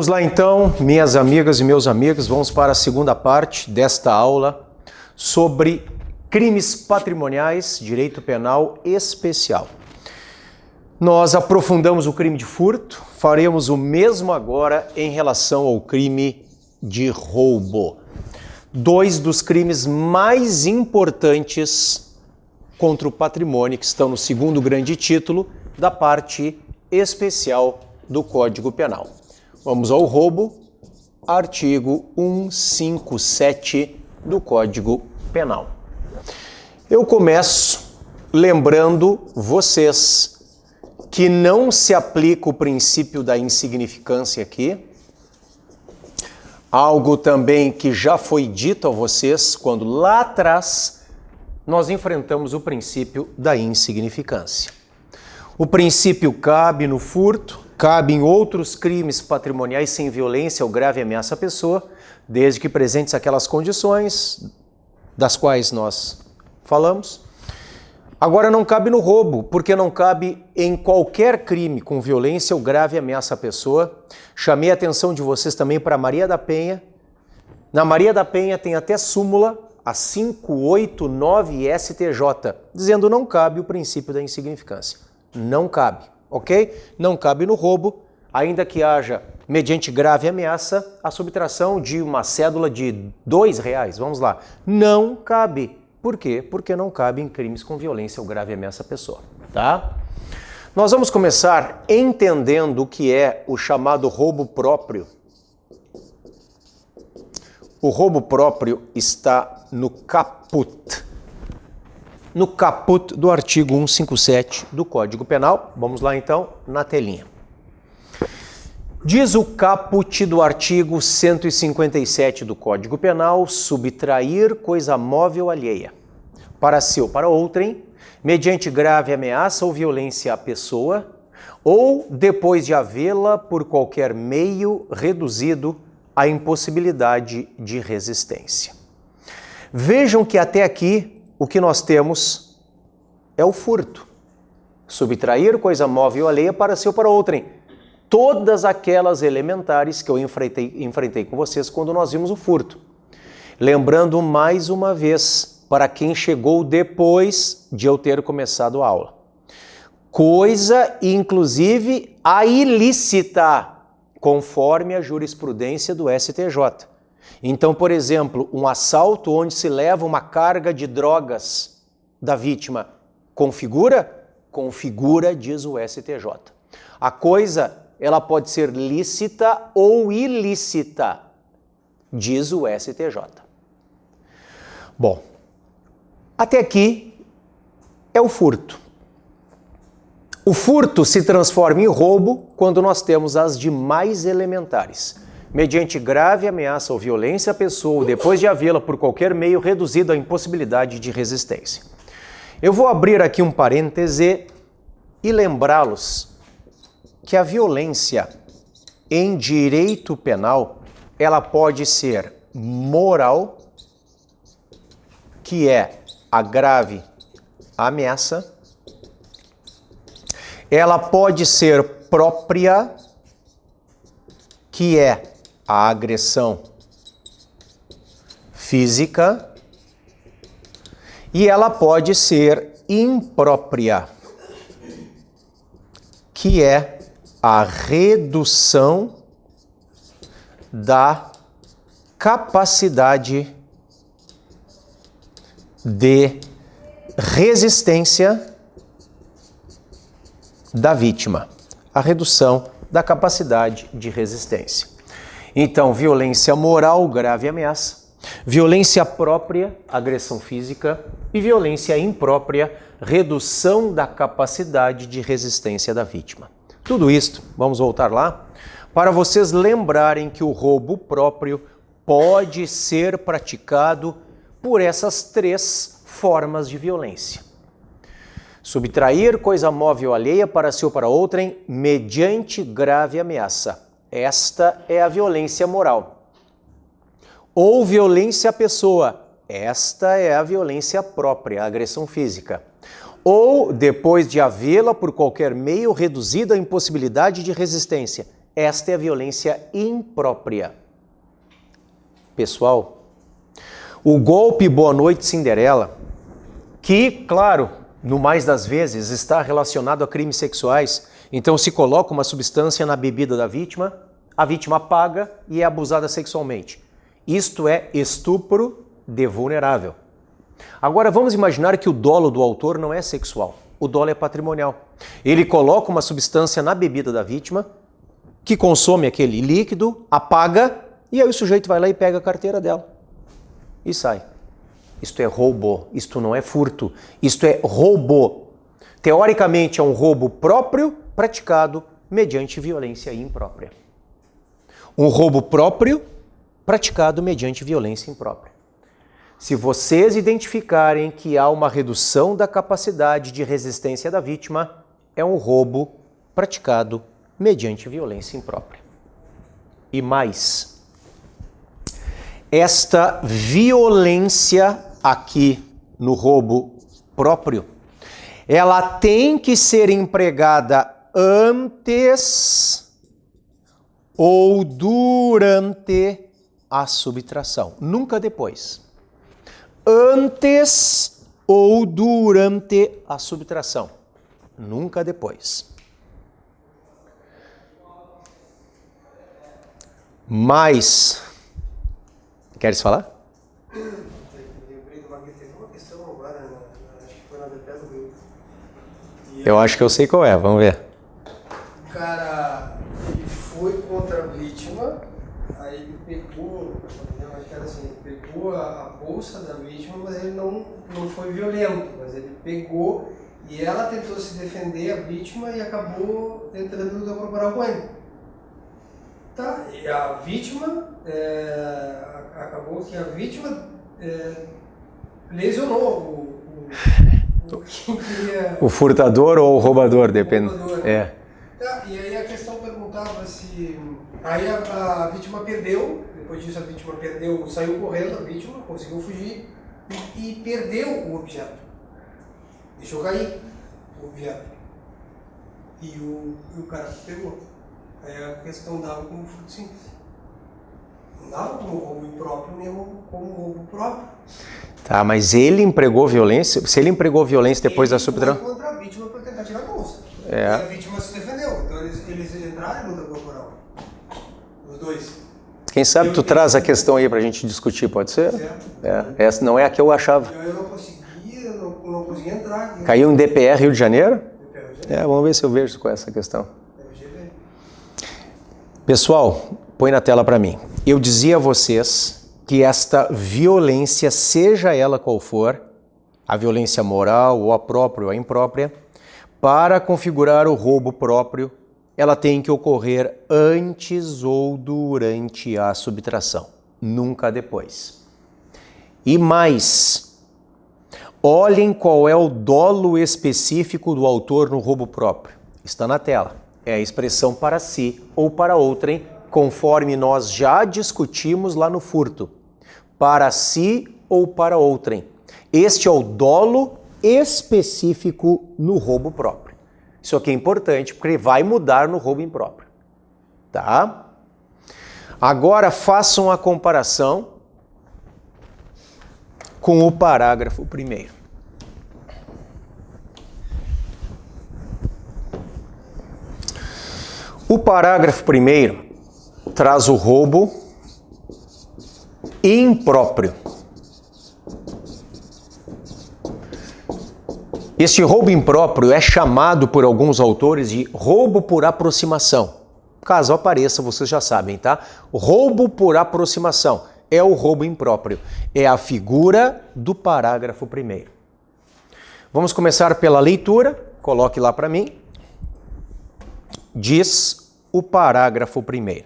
Vamos lá então, minhas amigas e meus amigos, vamos para a segunda parte desta aula sobre crimes patrimoniais, direito penal especial. Nós aprofundamos o crime de furto, faremos o mesmo agora em relação ao crime de roubo. Dois dos crimes mais importantes contra o patrimônio que estão no segundo grande título da parte especial do Código Penal. Vamos ao roubo, artigo 157 do Código Penal. Eu começo lembrando vocês que não se aplica o princípio da insignificância aqui, algo também que já foi dito a vocês quando lá atrás nós enfrentamos o princípio da insignificância. O princípio cabe no furto, cabe em outros crimes patrimoniais sem violência ou grave ameaça à pessoa, desde que presentes aquelas condições das quais nós falamos. Agora não cabe no roubo, porque não cabe em qualquer crime com violência ou grave ameaça à pessoa. Chamei a atenção de vocês também para Maria da Penha. Na Maria da Penha tem até súmula, a 589 STJ, dizendo não cabe o princípio da insignificância. Não cabe, ok? Não cabe no roubo, ainda que haja, mediante grave ameaça, a subtração de uma cédula de R$2. Vamos lá. Não cabe. Por quê? Porque não cabe em crimes com violência ou grave ameaça à pessoa, tá? Nós vamos começar entendendo o que é o chamado roubo próprio. O roubo próprio está no caput. No caput do artigo 157 do Código Penal. Vamos lá então, na telinha. Diz o caput do artigo 157 do Código Penal, subtrair coisa móvel alheia, para si ou para outrem, mediante grave ameaça ou violência à pessoa, ou depois de havê-la por qualquer meio reduzido à impossibilidade de resistência. Vejam que até aqui o que nós temos é o furto. Subtrair coisa móvel alheia para si ou para outrem. Todas aquelas elementares que eu enfrentei com vocês quando nós vimos o furto. Lembrando mais uma vez, para quem chegou depois de eu ter começado a aula. Coisa, inclusive, a ilícita, conforme a jurisprudência do STJ. Então, por exemplo, um assalto onde se leva uma carga de drogas da vítima, configura? Configura, diz o STJ. A coisa, ela pode ser lícita ou ilícita, diz o STJ. Bom, até aqui é o furto. O furto se transforma em roubo quando nós temos as demais elementares. Mediante grave ameaça ou violência à pessoa, ou depois de havê-la por qualquer meio reduzido à impossibilidade de resistência. Eu vou abrir aqui um parêntese e lembrá-los que a violência em direito penal, ela pode ser moral, que é a grave ameaça, ela pode ser própria, que é a agressão física, e ela pode ser imprópria, que é a redução da capacidade de resistência da vítima, a redução da capacidade de resistência. Então, violência moral, grave ameaça, violência própria, agressão física, e violência imprópria, redução da capacidade de resistência da vítima. Tudo isto, vamos voltar lá, para vocês lembrarem que o roubo próprio pode ser praticado por essas três formas de violência. Subtrair coisa móvel alheia para si ou para outrem, mediante grave ameaça. Esta é a violência moral. Ou violência à pessoa. Esta é a violência própria, a agressão física. Ou, depois de havê-la por qualquer meio reduzida à impossibilidade de resistência. Esta é a violência imprópria. Pessoal, o golpe Boa Noite Cinderela, que, claro, no mais das vezes está relacionado a crimes sexuais, então se coloca uma substância na bebida da vítima, a vítima paga e é abusada sexualmente. Isto é estupro de vulnerável. Agora vamos imaginar que o dolo do autor não é sexual, o dolo é patrimonial. Ele coloca uma substância na bebida da vítima, que consome aquele líquido, apaga, e aí o sujeito vai lá e pega a carteira dela e sai. Isto é roubo, isto não é furto, isto é roubo. Teoricamente é um roubo próprio praticado mediante violência imprópria. Um roubo próprio praticado mediante violência imprópria. Se vocês identificarem que há uma redução da capacidade de resistência da vítima, é um roubo praticado mediante violência imprópria. E mais, esta violência aqui no roubo próprio, ela tem que ser empregada antes ou durante a subtração, nunca depois. Antes ou durante a subtração, nunca depois. Mas, queres falar? Eu acho que eu sei qual é, vamos ver. O cara, ele foi contra a vítima, aí ele pegou, acho que era assim, ele pegou a bolsa da vítima, mas ele não foi violento, mas ele pegou e ela tentou se defender, a vítima, e acabou entrando no corporal com ele. Tá, e a vítima, acabou que a vítima lesionou quem queria... O furtador ou o roubador, depende. É. Tá, e aí a questão perguntava se... Aí a vítima perdeu, depois disso a vítima perdeu, saiu correndo, a vítima conseguiu fugir e perdeu o objeto. Deixou cair o objeto. E o cara pegou. Aí a questão dava como furto simples. Não dava como roubo impróprio, nem como roubo próprio. Tá, mas ele empregou violência? Se ele empregou violência depois da subtração? Ele foi contra a vítima para tentar tirar a bolsa. É. E a vítima se defendeu. Então eles entraram em luta corporal. Os dois. Quem sabe tu traz a questão aí pra gente discutir, pode ser? Certo. É. Essa não é a que eu achava. Eu não conseguia entrar. Caiu em DPR Rio de Janeiro? DPR. Vamos ver se eu vejo com essa questão. Pessoal, põe na tela para mim. Eu dizia a vocês que esta violência, seja ela qual for, a violência moral ou a própria ou a imprópria, para configurar o roubo próprio, ela tem que ocorrer antes ou durante a subtração, nunca depois. E mais, olhem qual é o dolo específico do autor no roubo próprio. Está na tela. É a expressão para si ou para outrem, conforme nós já discutimos lá no furto. Para si ou para outrem. Este é o dolo específico no roubo próprio. Isso aqui é importante porque vai mudar no roubo impróprio. Tá? Agora façam a comparação com o parágrafo 1º. O parágrafo 1º traz o roubo impróprio. Este roubo impróprio é chamado por alguns autores de roubo por aproximação. Caso apareça, vocês já sabem, tá? Roubo por aproximação é o roubo impróprio. É a figura do parágrafo 1º. Vamos começar pela leitura. Coloque lá para mim. Diz o parágrafo 1º.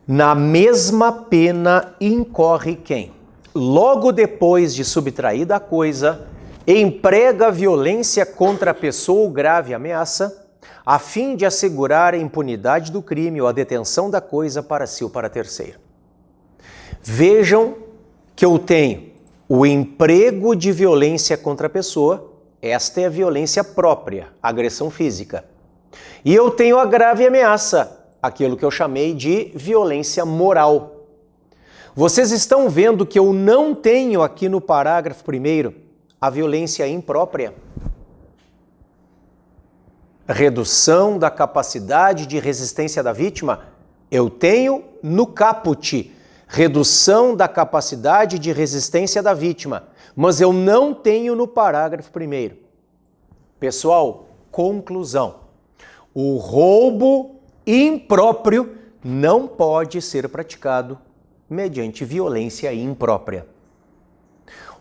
Na mesma pena incorre quem, logo depois de subtraída a coisa, emprega violência contra a pessoa ou grave ameaça, a fim de assegurar a impunidade do crime ou a detenção da coisa para si ou para terceiro. Vejam que eu tenho o emprego de violência contra a pessoa, esta é a violência própria, agressão física. E eu tenho a grave ameaça, aquilo que eu chamei de violência moral. Vocês estão vendo que eu não tenho aqui no parágrafo 1º a violência imprópria? Redução da capacidade de resistência da vítima? Eu tenho no caput, redução da capacidade de resistência da vítima, mas eu não tenho no parágrafo 1º. Pessoal, conclusão. O roubo impróprio não pode ser praticado mediante violência imprópria.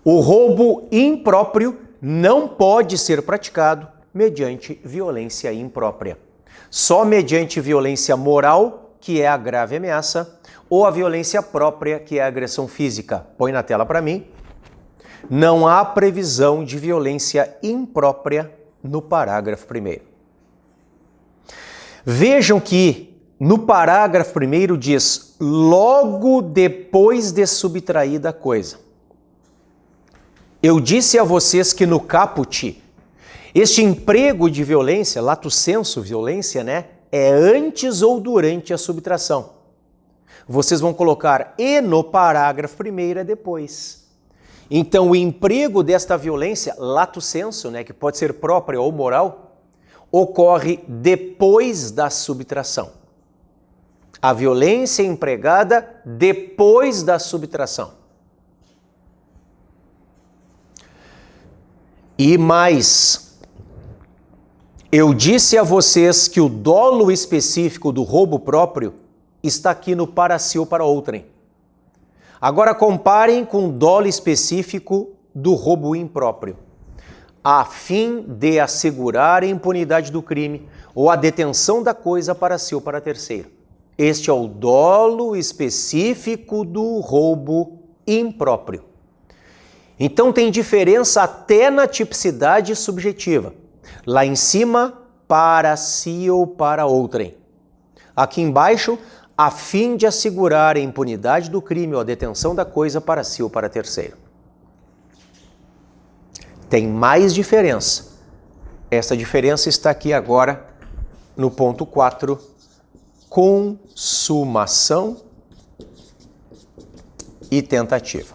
O roubo impróprio não pode ser praticado mediante violência imprópria. Só mediante violência moral, que é a grave ameaça, ou a violência própria, que é a agressão física. Põe na tela para mim. Não há previsão de violência imprópria no parágrafo 1º. Vejam que no parágrafo 1º diz logo depois de subtraída a coisa. Eu disse a vocês que no caput, este emprego de violência, lato sensu violência, né, é antes ou durante a subtração. Vocês vão colocar e no parágrafo 1º é depois. Então o emprego desta violência, lato sensu, né, que pode ser própria ou moral, ocorre depois da subtração. A violência é empregada depois da subtração. E mais, eu disse a vocês que o dolo específico do roubo próprio está aqui no para si ou para outrem. Agora comparem com o dolo específico do roubo impróprio, a fim de assegurar a impunidade do crime ou a detenção da coisa para si ou para terceiro. Este é o dolo específico do roubo impróprio. Então tem diferença até na tipicidade subjetiva. Lá em cima, para si ou para outrem. Aqui embaixo, a fim de assegurar a impunidade do crime ou a detenção da coisa para si ou para terceiro. Tem mais diferença. Essa diferença está aqui agora no ponto 4, consumação e tentativa.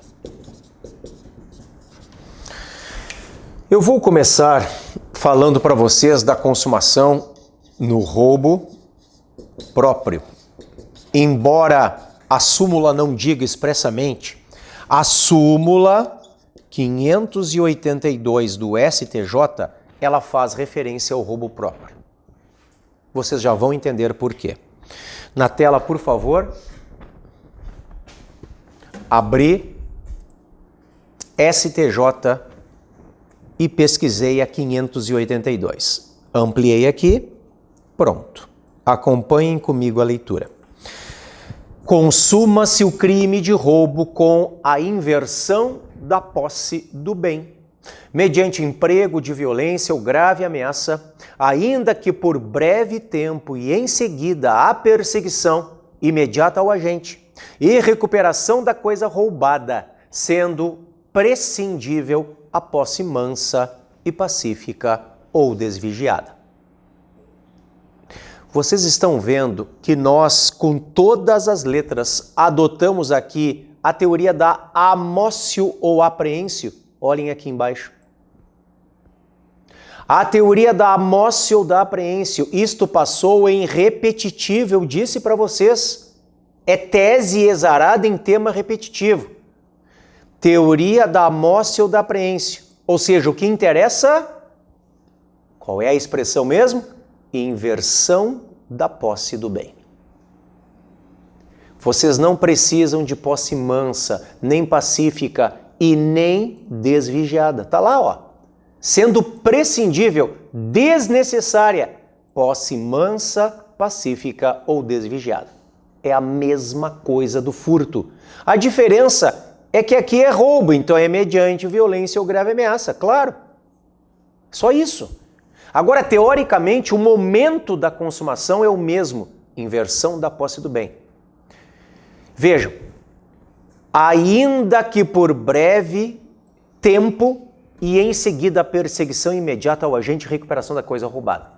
Eu vou começar falando para vocês da consumação no roubo próprio. Embora a súmula não diga expressamente, a súmula 582 do STJ, ela faz referência ao roubo próprio. Vocês já vão entender por quê. Na tela, por favor, abri STJ e pesquisei a 582. Ampliei aqui, pronto. Acompanhem comigo a leitura. Consuma-se o crime de roubo com a inversão da posse do bem, mediante emprego de violência ou grave ameaça, ainda que por breve tempo e em seguida a perseguição imediata ao agente e recuperação da coisa roubada, sendo prescindível a posse mansa e pacífica ou desvigiada. Vocês estão vendo que nós, com todas as letras, adotamos aqui a teoria da amócio ou apreensio. Olhem aqui embaixo. A teoria da amócio ou da apreensio, isto passou em repetitivo, eu disse para vocês, é tese exarada em tema repetitivo. Teoria da amócio ou da apreensio, ou seja, o que interessa, qual é a expressão mesmo? Inversão da posse do bem. Vocês não precisam de posse mansa, nem pacífica e nem desvigiada. Tá lá, ó. Sendo prescindível, desnecessária, posse mansa, pacífica ou desvigiada. É a mesma coisa do furto. A diferença é que aqui é roubo, então é mediante violência ou grave ameaça, claro. Só isso. Agora, teoricamente, o momento da consumação é o mesmo, inversão da posse do bem. Vejam, ainda que por breve tempo e em seguida a perseguição imediata ao agente e recuperação da coisa roubada.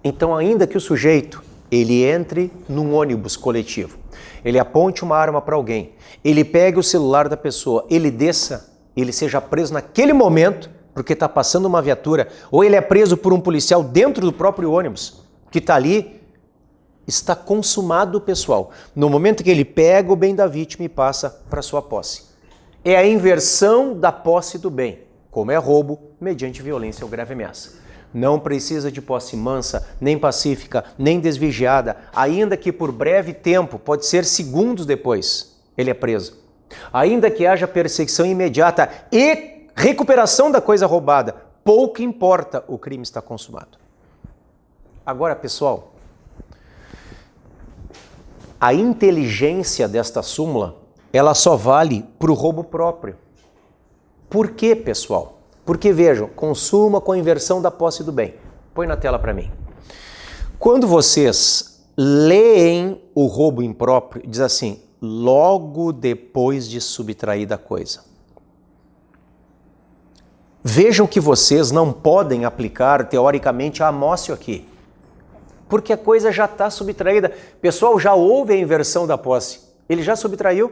Então, ainda que o sujeito ele entre num ônibus coletivo, ele aponte uma arma para alguém, ele pegue o celular da pessoa, ele desça, ele seja preso naquele momento, porque está passando uma viatura, ou ele é preso por um policial dentro do próprio ônibus, que está ali, está consumado, pessoal. No momento que ele pega o bem da vítima e passa para sua posse. É a inversão da posse do bem, como é roubo, mediante violência ou grave ameaça. Não precisa de posse mansa, nem pacífica, nem desvigiada, ainda que por breve tempo, pode ser segundos depois, ele é preso. Ainda que haja perseguição imediata e recuperação da coisa roubada, pouco importa, o crime está consumado. Agora, pessoal, a inteligência desta súmula, ela só vale para o roubo próprio. Por quê, pessoal? Porque, vejam, consuma com a inversão da posse do bem. Põe na tela para mim. Quando vocês leem o roubo impróprio, diz assim, logo depois de subtraída a coisa. Vejam que vocês não podem aplicar, teoricamente, a amócio aqui. Porque a coisa já está subtraída. Pessoal, já houve a inversão da posse. Ele já subtraiu.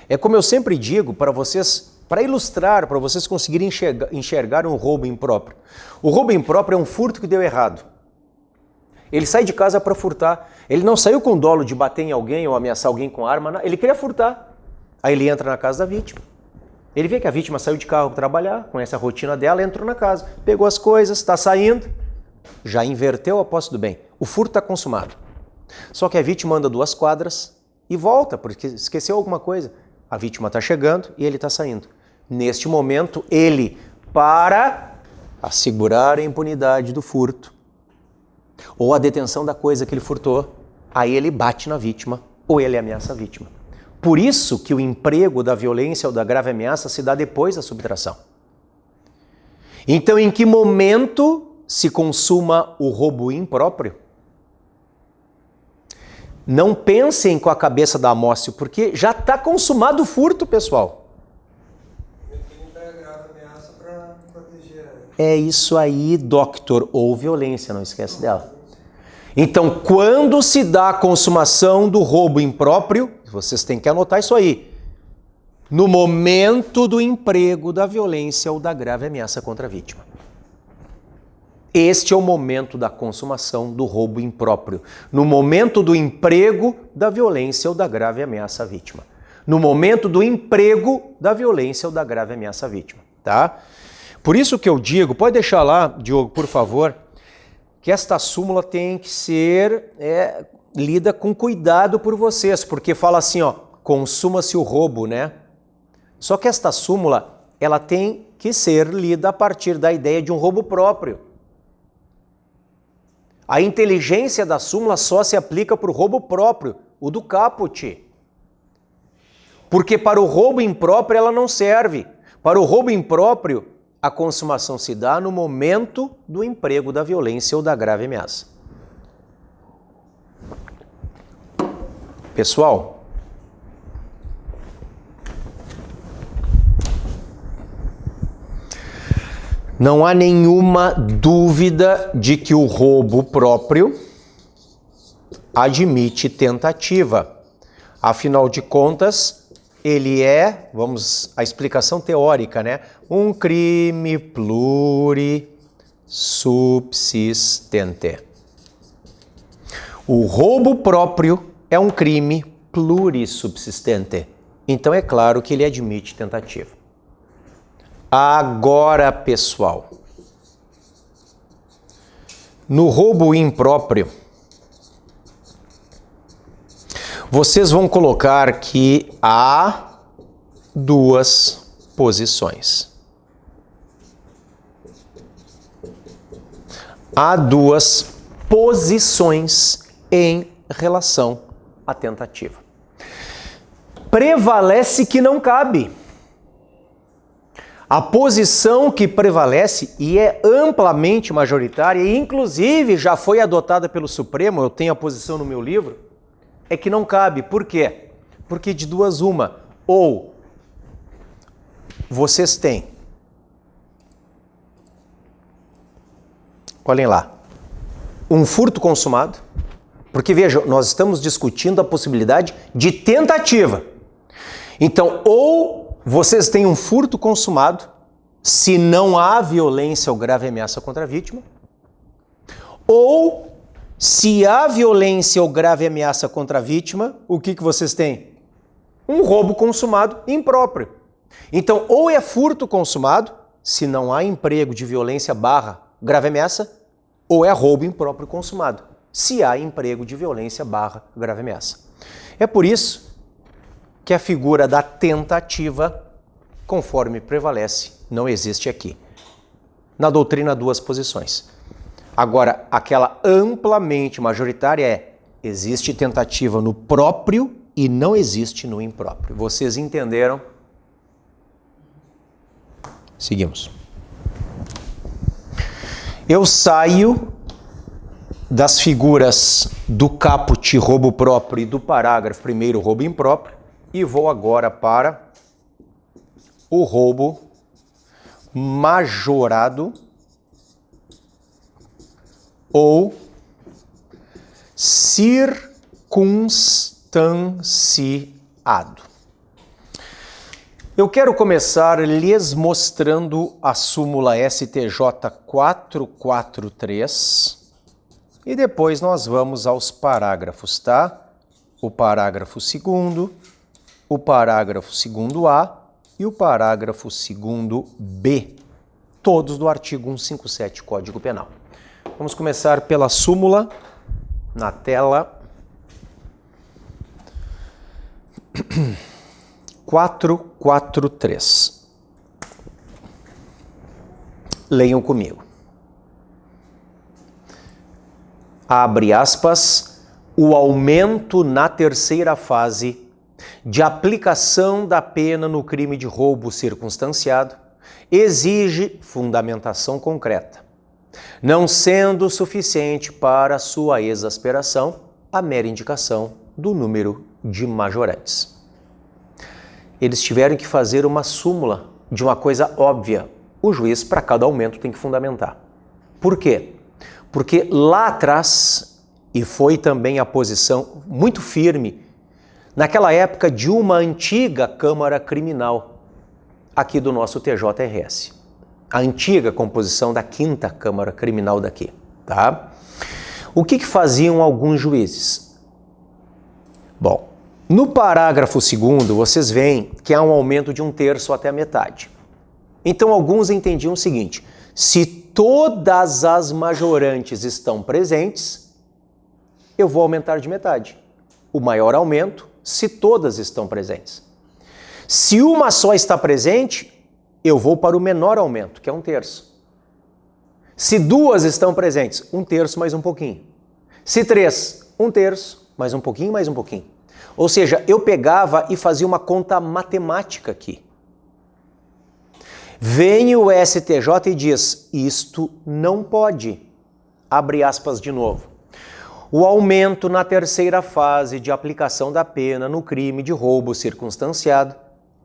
É como eu sempre digo para vocês, para ilustrar, para vocês conseguirem enxergar um roubo impróprio. O roubo impróprio é um furto que deu errado. Ele sai de casa para furtar. Ele não saiu com dolo de bater em alguém ou ameaçar alguém com arma. Ele queria furtar. Aí ele entra na casa da vítima. Ele vê que a vítima saiu de carro para trabalhar, conhece a rotina dela, entrou na casa, pegou as coisas, está saindo. Já inverteu a posse do bem. O furto está consumado. Só que a vítima anda 2 quadras e volta, porque esqueceu alguma coisa. A vítima está chegando e ele está saindo. Neste momento, ele, para assegurar a impunidade do furto ou a detenção da coisa que ele furtou, aí ele bate na vítima ou ele ameaça a vítima. Por isso que o emprego da violência ou da grave ameaça se dá depois da subtração. Então, em que momento se consuma o roubo impróprio? Não pensem com a cabeça da amócio, porque já está consumado o furto, pessoal. É isso aí, doctor, ou violência, não esquece dela. Então, quando se dá a consumação do roubo impróprio, vocês têm que anotar isso aí, no momento do emprego da violência ou da grave ameaça contra a vítima. Este é o momento da consumação do roubo impróprio, no momento do emprego da violência ou da grave ameaça à vítima. No momento do emprego da violência ou da grave ameaça à vítima, tá? Por isso que eu digo, pode deixar lá, Diogo, por favor, que esta súmula tem que ser lida com cuidado por vocês, porque fala assim, ó, consuma-se o roubo, né? Só que esta súmula, ela tem que ser lida a partir da ideia de um roubo próprio. A inteligência da súmula só se aplica para o roubo próprio, o do caput. Porque para o roubo impróprio ela não serve. Para o roubo impróprio, a consumação se dá no momento do emprego da violência ou da grave ameaça. Pessoal, não há nenhuma dúvida de que o roubo próprio admite tentativa. Afinal de contas, ele é, a explicação teórica, né? Um crime plurissubsistente. O roubo próprio é um crime plurissubsistente. Então é claro que ele admite tentativa. Agora, pessoal, no roubo impróprio, vocês vão colocar que há 2 posições. Há 2 posições em relação à tentativa. Prevalece que não cabe. A posição que prevalece e é amplamente majoritária, e inclusive já foi adotada pelo Supremo, eu tenho a posição no meu livro, é que não cabe. Por quê? Porque de 2 uma, ou vocês têm, olhem lá, um furto consumado, porque veja, nós estamos discutindo a possibilidade de tentativa. Então, ou vocês têm um furto consumado, se não há violência ou grave ameaça contra a vítima, ou se há violência ou grave ameaça contra a vítima, o que vocês têm? Um roubo consumado impróprio. Então, ou é furto consumado, se não há emprego de violência / grave ameaça, ou é roubo impróprio consumado, se há emprego de violência / grave ameaça. É por isso que a figura da tentativa, conforme prevalece, não existe aqui. Na doutrina, 2 posições. Agora, aquela amplamente majoritária é: existe tentativa no próprio e não existe no impróprio. Vocês entenderam? Seguimos. Eu saio das figuras do caput roubo próprio e do parágrafo 1º roubo impróprio e vou agora para o roubo majorado ou circunstanciado. Eu quero começar lhes mostrando a súmula STJ 443 e depois nós vamos aos parágrafos, tá? O parágrafo 2º, o parágrafo 2º-A e o parágrafo 2º-B, todos do artigo 157 Código Penal. Vamos começar pela súmula na tela 443. Leiam comigo. Abre aspas, o aumento na terceira fase de aplicação da pena no crime de roubo circunstanciado exige fundamentação concreta, não sendo suficiente para sua exasperação a mera indicação do número de majorantes. Eles tiveram que fazer uma súmula de uma coisa óbvia. O juiz, para cada aumento, tem que fundamentar. Por quê? Porque lá atrás, e foi também a posição muito firme, naquela época de uma antiga Câmara Criminal, aqui do nosso TJRS. A antiga composição da 5ª Câmara Criminal daqui, tá? O que faziam alguns juízes? Bom, no parágrafo 2º, vocês veem que há um aumento de 1/3 até a metade. Então, alguns entendiam o seguinte: se todas as majorantes estão presentes, eu vou aumentar de metade. O maior aumento, se todas estão presentes. Se uma só está presente, eu vou para o menor aumento, que é 1/3. Se 2 estão presentes, 1/3 mais um pouquinho. Se 3, 1/3 mais um pouquinho, mais um pouquinho. Ou seja, eu pegava e fazia uma conta matemática aqui. Vem o STJ e diz, isto não pode. Abre aspas de novo. O aumento na terceira fase de aplicação da pena no crime de roubo circunstanciado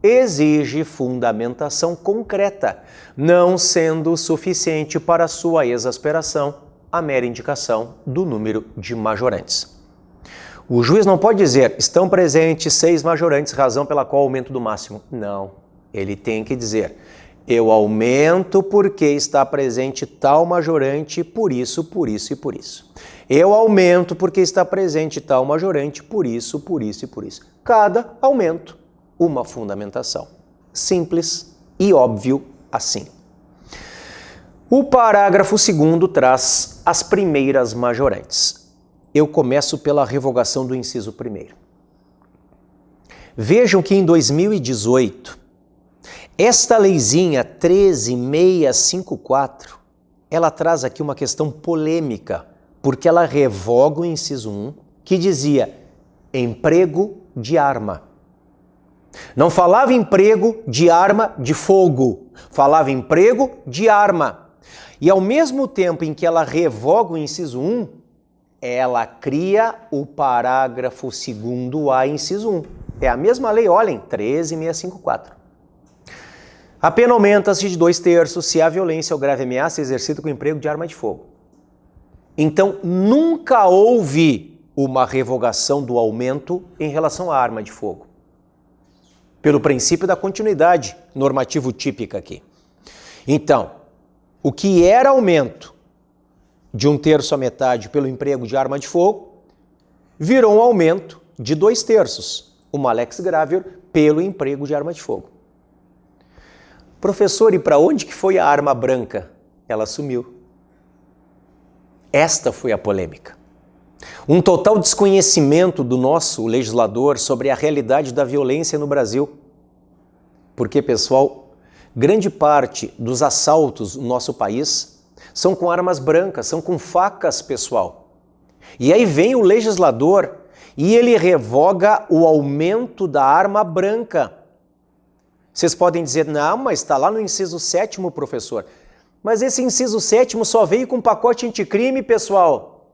exige fundamentação concreta, não sendo suficiente para sua exasperação a mera indicação do número de majorantes. O juiz não pode dizer, estão presentes 6 majorantes, razão pela qual aumento do máximo. Não, ele tem que dizer, eu aumento porque está presente tal majorante, por isso e por isso. Eu aumento porque está presente tal majorante, por isso e por isso. Cada aumento, uma fundamentação. Simples e óbvio assim. O parágrafo 2º traz as primeiras majorantes. Eu começo pela revogação do inciso 1º. Vejam que em 2018, esta leizinha 13654, ela traz aqui uma questão polêmica, porque ela revoga o inciso 1, que dizia emprego de arma. Não falava emprego de arma de fogo, falava emprego de arma. E ao mesmo tempo em que ela revoga o inciso 1, ela cria o parágrafo 2º-A, inciso 1. É a mesma lei, olhem, 13654. A pena aumenta-se de 2/3 se há violência ou grave ameaça exercida com emprego de arma de fogo. Então, nunca houve uma revogação do aumento em relação à arma de fogo. Pelo princípio da continuidade normativo típica aqui. Então, o que era aumento de 1/3 à metade pelo emprego de arma de fogo, virou um aumento de 2/3, uma lex gravior, pelo emprego de arma de fogo. Professor, e para onde que foi a arma branca? Ela sumiu. Esta foi a polêmica. Um total desconhecimento do nosso legislador sobre a realidade da violência no Brasil. Porque, pessoal, grande parte dos assaltos no nosso país são com armas brancas, são com facas, pessoal. E aí vem o legislador e ele revoga o aumento da arma branca. Vocês podem dizer, não, mas está lá no inciso 7º, professor. Mas esse inciso 7º só veio com pacote anticrime, pessoal.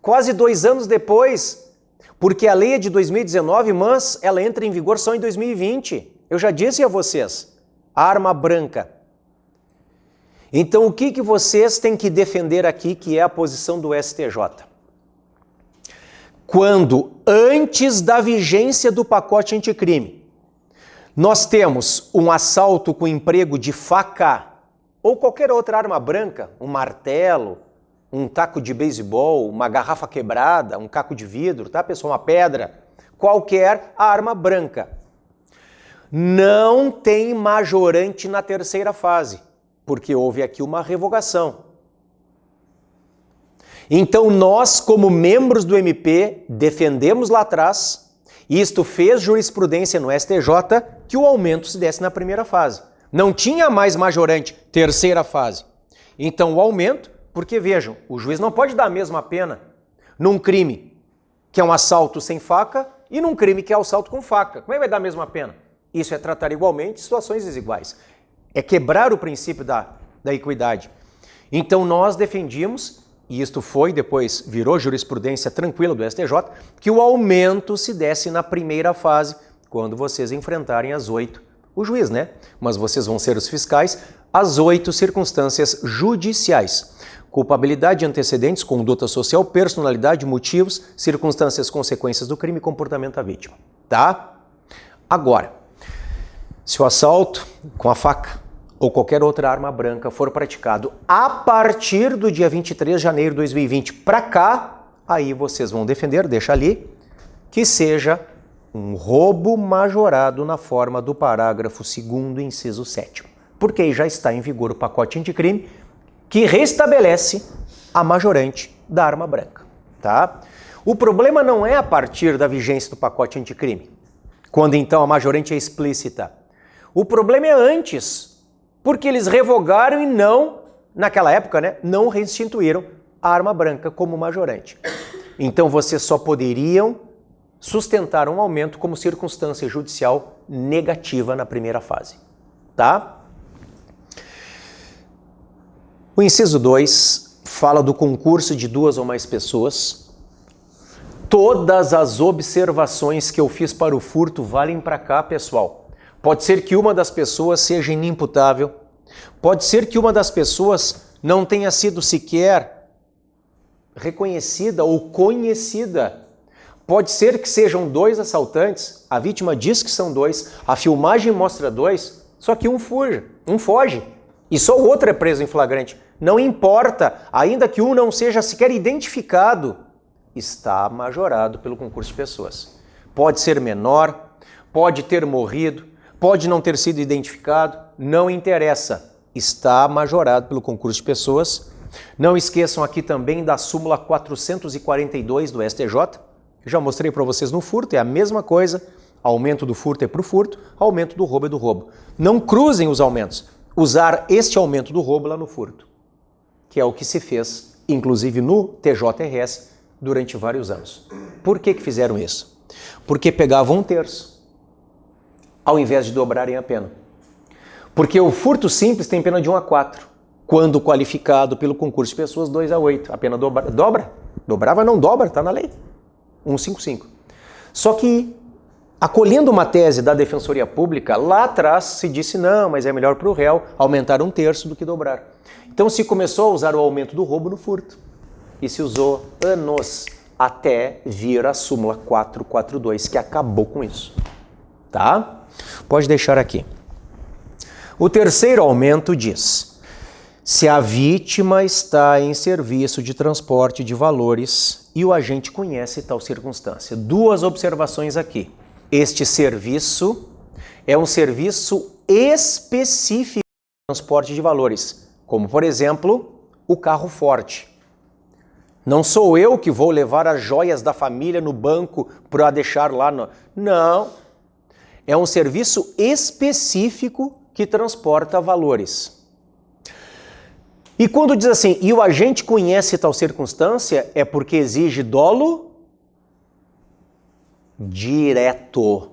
Quase 2 anos depois. Porque a lei é de 2019, mas ela entra em vigor só em 2020. Eu já disse a vocês, arma branca. Então o que vocês têm que defender aqui, que é a posição do STJ? Quando, antes da vigência do pacote anticrime, nós temos um assalto com emprego de faca ou qualquer outra arma branca, um martelo, um taco de beisebol, uma garrafa quebrada, um caco de vidro, tá, pessoal? Uma pedra, qualquer arma branca. Não tem majorante na terceira fase, porque houve aqui uma revogação. Então nós, como membros do MP, defendemos lá atrás, e isto fez jurisprudência no STJ, que o aumento se desse na primeira fase. Não tinha mais majorante, terceira fase. Então o aumento, porque vejam, o juiz não pode dar a mesma pena num crime que é um assalto sem faca e num crime que é assalto com faca. Como é que vai dar a mesma pena? Isso é tratar igualmente situações desiguais. É quebrar o princípio da equidade. Então nós defendimos, e isto foi, depois virou jurisprudência tranquila do STJ, que o aumento se desse na primeira fase, quando vocês enfrentarem as 8, o juiz, né? Mas vocês vão ser os fiscais, as 8 circunstâncias judiciais. Culpabilidade, antecedentes, conduta social, personalidade, motivos, circunstâncias, consequências do crime e comportamento da vítima. Tá? Agora, se o assalto com a faca ou qualquer outra arma branca for praticado a partir do dia 23 de janeiro de 2020 para cá, aí vocês vão defender, deixa ali, que seja um roubo majorado na forma do parágrafo 2º, inciso 7º. Porque aí já está em vigor o pacote anticrime que restabelece a majorante da arma branca. Tá? O problema não é a partir da vigência do pacote anticrime, quando então a majorante é explícita. O problema é antes, porque eles revogaram e não, naquela época, né, não reinstituíram a arma branca como majorante. Então vocês só poderiam sustentar um aumento como circunstância judicial negativa na primeira fase. Tá? O inciso 2 fala do concurso de 2 ou mais pessoas. Todas as observações que eu fiz para o furto valem para cá, pessoal. Pode ser que uma das pessoas seja inimputável. Pode ser que uma das pessoas não tenha sido sequer reconhecida ou conhecida. Pode ser que sejam 2 assaltantes, a vítima diz que são 2, a filmagem mostra 2, só que um foge e só o outro é preso em flagrante. Não importa, ainda que um não seja sequer identificado, está majorado pelo concurso de pessoas. Pode ser menor, pode ter morrido, pode não ter sido identificado, não interessa, está majorado pelo concurso de pessoas. Não esqueçam aqui também da súmula 442 do STJ, já mostrei para vocês no furto, é a mesma coisa, aumento do furto é para o furto, aumento do roubo é do roubo. Não cruzem os aumentos, usar este aumento do roubo lá no furto, que é o que se fez, inclusive no TJRS, durante vários anos. Por que fizeram isso? Porque pegavam 1/3, ao invés de dobrarem a pena. Porque o furto simples tem pena de 1 a 4, quando qualificado pelo concurso de pessoas 2 a 8. A pena dobra? Dobrava não dobra, está na lei. 155. Só que, acolhendo uma tese da Defensoria Pública, lá atrás se disse não, mas é melhor para o réu aumentar 1/3 do que dobrar. Então se começou a usar o aumento do roubo no furto. e se usou anos até vir a súmula 442, que acabou com isso. Tá? Pode deixar aqui. O terceiro aumento diz: se a vítima está em serviço de transporte de valores e o agente conhece tal circunstância. Duas observações aqui. Este serviço é um serviço específico de transporte de valores, como, por exemplo, o carro forte. Não sou eu que vou levar as joias da família no banco para deixar lá. Não. É um serviço específico que transporta valores. E quando diz assim, e o agente conhece tal circunstância, é porque exige dolo direto.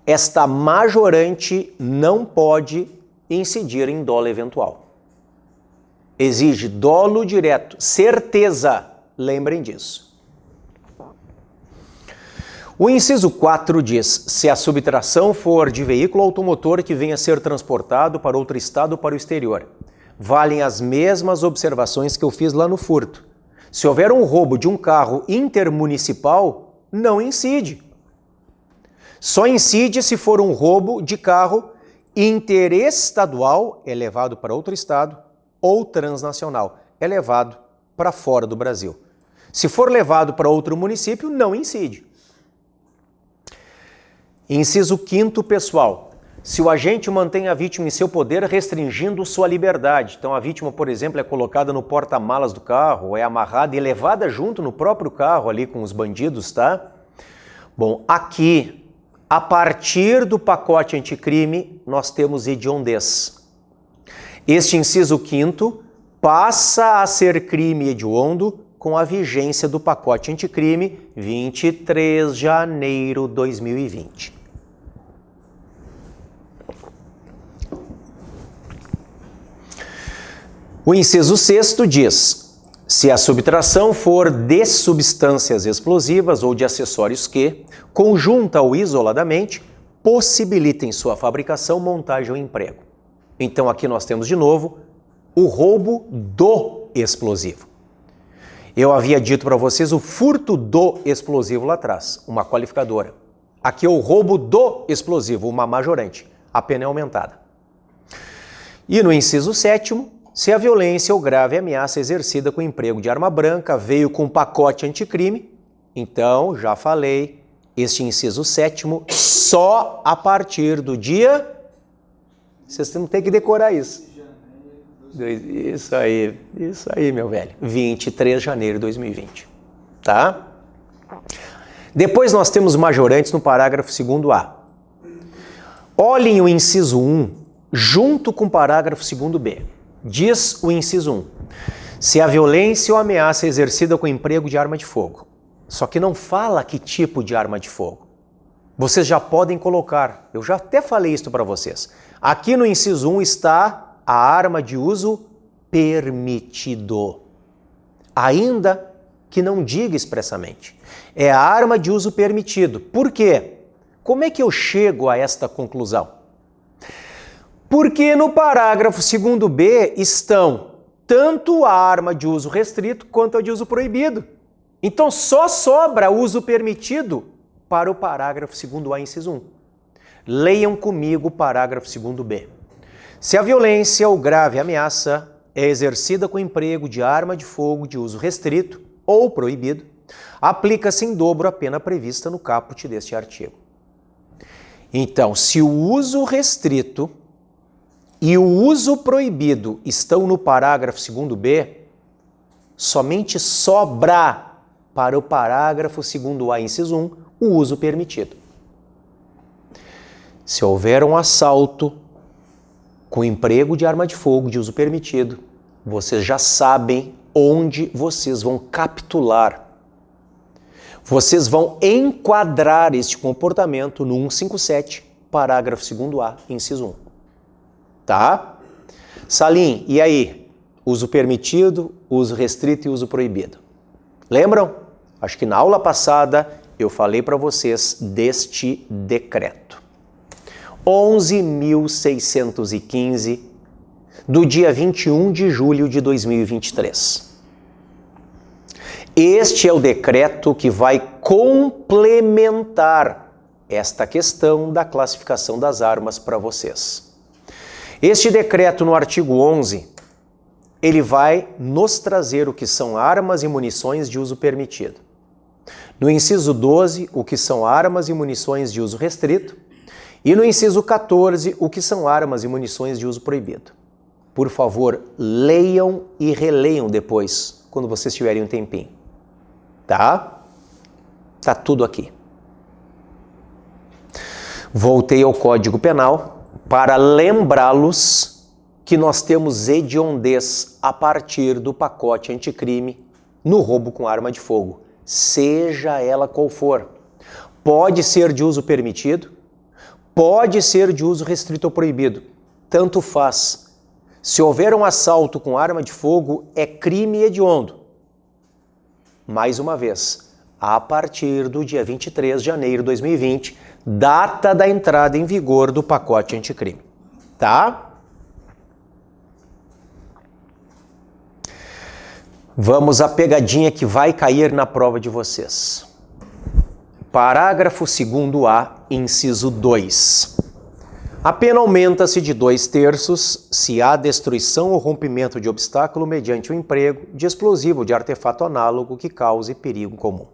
Esta majorante não pode incidir em dolo eventual. Exige dolo direto, certeza, lembrem disso. O inciso 4 diz: se a subtração for de veículo automotor que venha a ser transportado para outro estado ou para o exterior, valem as mesmas observações que eu fiz lá no furto. Se houver um roubo de um carro intermunicipal, não incide. Só incide se for um roubo de carro interestadual, é levado para outro estado, ou transnacional, é levado para fora do Brasil. Se for levado para outro município, não incide. Inciso 5º, pessoal. Se o agente mantém a vítima em seu poder, restringindo sua liberdade. Então a vítima, por exemplo, é colocada no porta-malas do carro, é amarrada e levada junto no próprio carro ali com os bandidos, tá? Bom, aqui, a partir do pacote anticrime, nós temos hediondez. Este inciso 5º passa a ser crime hediondo com a vigência do pacote anticrime 23 de janeiro de 2020. O inciso 6º diz: se a subtração for de substâncias explosivas ou de acessórios que, conjunta ou isoladamente, possibilitem sua fabricação, montagem ou emprego. Então aqui nós temos de novo o roubo do explosivo. Eu havia dito para vocês o furto do explosivo lá atrás, uma qualificadora. Aqui é o roubo do explosivo, uma majorante, a pena é aumentada. E no inciso 7º, se a violência ou grave ameaça exercida com emprego de arma branca veio com pacote anticrime, então, já falei, este inciso 7º só a partir do dia... Vocês não tem que decorar isso. Isso aí, meu velho. 23 de janeiro de 2020. Tá? Depois nós temos majorantes no parágrafo 2º-A. Olhem o inciso 1 junto com o parágrafo 2º-B. Diz o inciso 1. Se a violência ou ameaça é exercida com emprego de arma de fogo. Só que não fala que tipo de arma de fogo. Vocês já podem colocar. Eu já até falei isso para vocês. Aqui no inciso 1 está a arma de uso permitido. Ainda que não diga expressamente. É a arma de uso permitido. Por quê? Como é que eu chego a esta conclusão? Porque no parágrafo 2º-B estão tanto a arma de uso restrito quanto a de uso proibido. Então só sobra uso permitido para o parágrafo 2º-A, inciso 1. Leiam comigo o parágrafo 2º-B. Se a violência ou grave ameaça é exercida com emprego de arma de fogo de uso restrito ou proibido, aplica-se em dobro a pena prevista no caput deste artigo. Então, se o uso restrito e o uso proibido estão no parágrafo 2º-B, somente sobra para o parágrafo 2º-A, inciso 1, o uso permitido. Se houver um assalto com emprego de arma de fogo de uso permitido, vocês já sabem onde vocês vão capitular. Vocês vão enquadrar este comportamento no 157, parágrafo 2º-A, inciso 1. Tá? Salim, e aí? Uso permitido, uso restrito e uso proibido. Lembram? Acho que na aula passada eu falei para vocês deste decreto. 11.615, do dia 21 de julho de 2023. Este é o decreto que vai complementar esta questão da classificação das armas para vocês. Este decreto, no artigo 11, ele vai nos trazer o que são armas e munições de uso permitido. No inciso 12, o que são armas e munições de uso restrito. E no inciso 14, o que são armas e munições de uso proibido. Por favor, leiam e releiam depois, quando vocês tiverem um tempinho. Tá? Tá tudo aqui. Voltei ao Código Penal para lembrá-los que nós temos hediondez a partir do pacote anticrime no roubo com arma de fogo, seja ela qual for. Pode ser de uso permitido, pode ser de uso restrito ou proibido, tanto faz. Se houver um assalto com arma de fogo, é crime hediondo. Mais uma vez, a partir do dia 23 de janeiro de 2020, data da entrada em vigor do pacote anticrime. Tá? Vamos à pegadinha que vai cair na prova de vocês. Parágrafo 2º-A, inciso 2. A pena aumenta-se de 2/3 se há destruição ou rompimento de obstáculo mediante o emprego de explosivo ou de artefato análogo que cause perigo comum.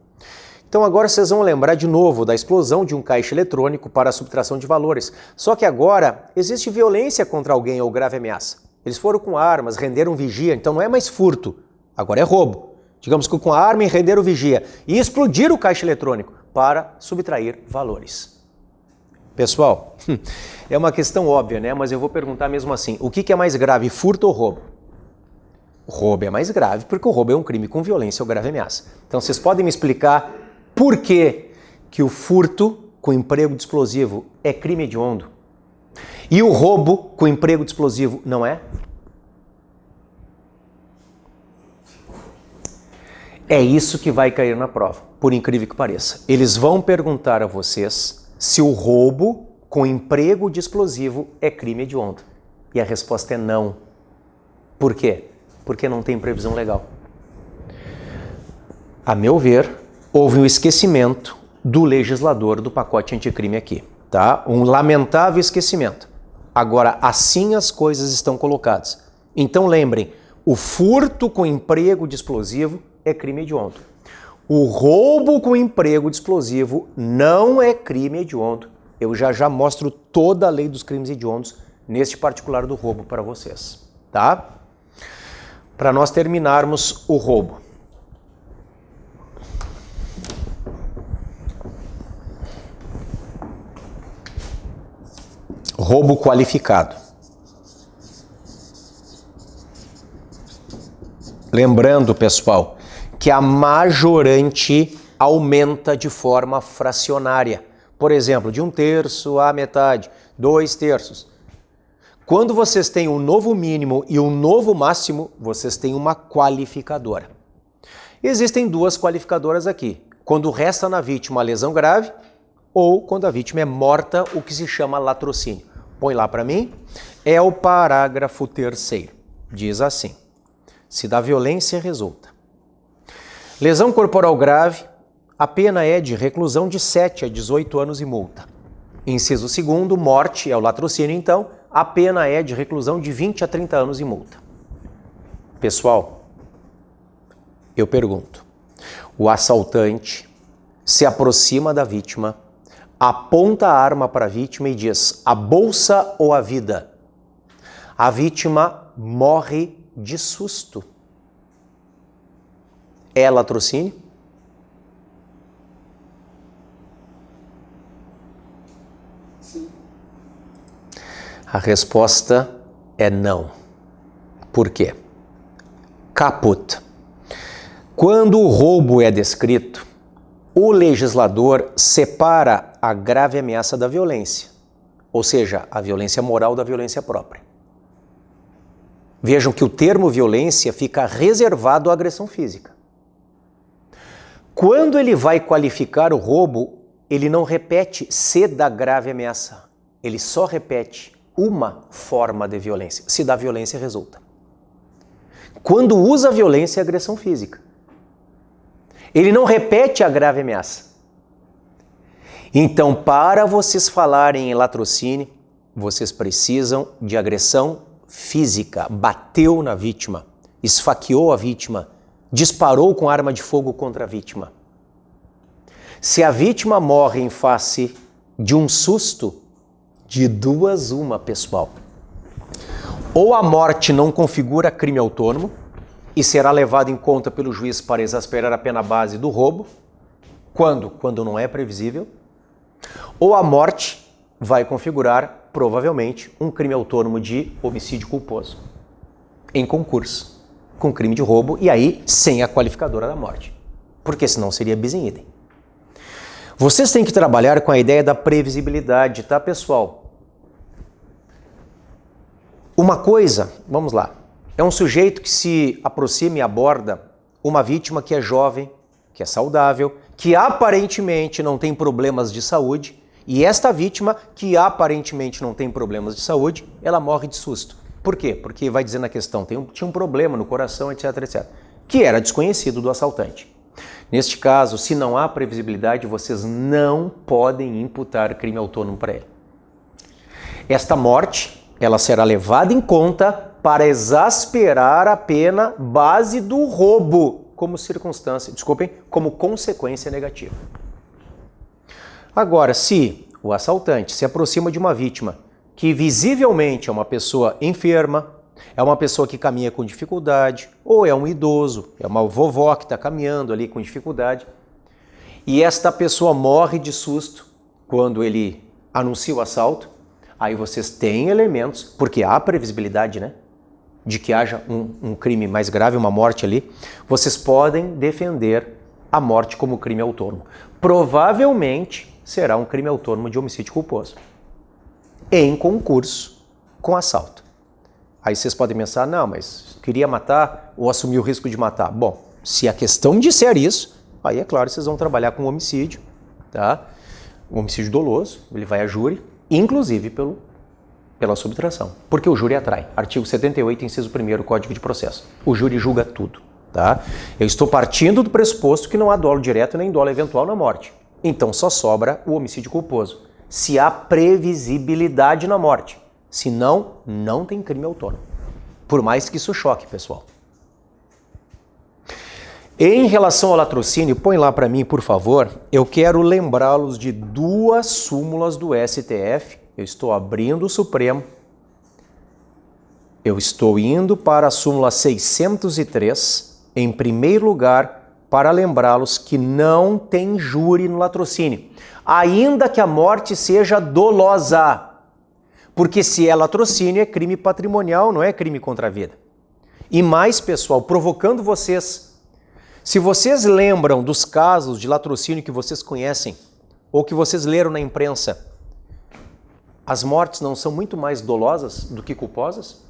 Então agora vocês vão lembrar de novo da explosão de um caixa eletrônico para a subtração de valores. Só que agora existe violência contra alguém ou grave ameaça. Eles foram com armas, renderam vigia, então não é mais furto, agora é roubo. Digamos que com a arma renderam vigia e explodiram o caixa eletrônico para subtrair valores. Pessoal, é uma questão óbvia, né? Mas eu vou perguntar mesmo assim, o que é mais grave, furto ou roubo? O roubo é mais grave porque o roubo é um crime com violência ou grave ameaça. Então vocês podem me explicar por que o furto com emprego de explosivo é crime hediondo e o roubo com emprego de explosivo não é? É isso que vai cair na prova, por incrível que pareça. Eles vão perguntar a vocês se o roubo com emprego de explosivo é crime hediondo. E a resposta é não. Por quê? Porque não tem previsão legal. A meu ver, houve um esquecimento do legislador do pacote anticrime aqui, tá? Um lamentável esquecimento. Agora, assim as coisas estão colocadas. Então lembrem, o furto com emprego de explosivo é crime hediondo. O roubo com emprego de explosivo não é crime hediondo. Eu já mostro toda a lei dos crimes hediondos neste particular do roubo para vocês, tá? Para nós terminarmos o roubo. Roubo qualificado. Lembrando, pessoal, que a majorante aumenta de forma fracionária. Por exemplo, de 1/3 à metade, 2/3. Quando vocês têm um novo mínimo e um novo máximo, vocês têm uma qualificadora. Existem duas qualificadoras aqui. Quando resta na vítima a lesão grave ou quando a vítima é morta, o que se chama latrocínio. Põe lá para mim. É o parágrafo 3º. Diz assim: se da violência resulta lesão corporal grave, a pena é de reclusão de 7 a 18 anos e multa. Inciso 2º, morte, é o latrocínio, então, a pena é de reclusão de 20 a 30 anos e multa. Pessoal, eu pergunto, o assaltante se aproxima da vítima, aponta a arma para a vítima e diz: a bolsa ou a vida? A vítima morre de susto. É latrocínio? Sim. A resposta é não. Por quê? Caput. Quando o roubo é descrito, o legislador separa a grave ameaça da violência, ou seja, a violência moral da violência própria. Vejam que o termo violência fica reservado à agressão física. Quando ele vai qualificar o roubo, ele não repete se da grave ameaça, ele só repete uma forma de violência, se da violência resulta. Quando usa a violência, é agressão física. Ele não repete a grave ameaça. Então, para vocês falarem em latrocínio, vocês precisam de agressão física. Bateu na vítima, esfaqueou a vítima, disparou com arma de fogo contra a vítima. Se a vítima morre em face de um susto, de duas uma, pessoal. Ou a morte não configura crime autônomo e será levado em conta pelo juiz para exasperar a pena base do roubo. Quando? Quando não é previsível. Ou a morte vai configurar, provavelmente, um crime autônomo de homicídio culposo, em concurso, com crime de roubo, e aí sem a qualificadora da morte, porque senão seria bis in idem. Vocês têm que trabalhar com a ideia da previsibilidade, tá, pessoal? Uma coisa, vamos lá, é um sujeito que se aproxima e aborda uma vítima que é jovem, que é saudável, que aparentemente não tem problemas de saúde, e esta vítima, que aparentemente não tem problemas de saúde, ela morre de susto. Por quê? Porque vai dizer na questão, tinha um problema no coração, etc, etc, que era desconhecido do assaltante. Neste caso, se não há previsibilidade, vocês não podem imputar crime autônomo para ele. Esta morte, ela será levada em conta para exasperar a pena base do roubo, como circunstância, como consequência negativa. Agora, se o assaltante se aproxima de uma vítima que visivelmente é uma pessoa enferma, é uma pessoa que caminha com dificuldade, ou é um idoso, é uma vovó que está caminhando ali com dificuldade, e esta pessoa morre de susto quando ele anuncia o assalto, aí vocês têm elementos, porque há previsibilidade, né? De que haja um crime mais grave, uma morte ali, vocês podem defender a morte como crime autônomo. Provavelmente será um crime autônomo de homicídio culposo, em concurso com assalto. Aí vocês podem pensar, não, mas queria matar ou assumir o risco de matar. Bom, se a questão disser isso, aí é claro, vocês vão trabalhar com homicídio, tá? O homicídio doloso, ele vai a júri, inclusive pela subtração, porque o júri atrai. Artigo 78, inciso 1º, Código de Processo. O júri julga tudo, tá? Eu estou partindo do pressuposto que não há dolo direto nem dolo eventual na morte. Então só sobra o homicídio culposo, se há previsibilidade na morte. Se não, não tem crime autônomo. Por mais que isso choque, pessoal. Em relação ao latrocínio, põe lá para mim, por favor, eu quero lembrá-los de duas súmulas do STF. Eu estou abrindo o Supremo. Eu estou indo para a súmula 603, em primeiro lugar, para lembrá-los que não tem júri no latrocínio, ainda que a morte seja dolosa. Porque se é latrocínio, é crime patrimonial, não é crime contra a vida. E mais, pessoal, provocando vocês, se vocês lembram dos casos de latrocínio que vocês conhecem, ou que vocês leram na imprensa, as mortes não são muito mais dolosas do que culposas?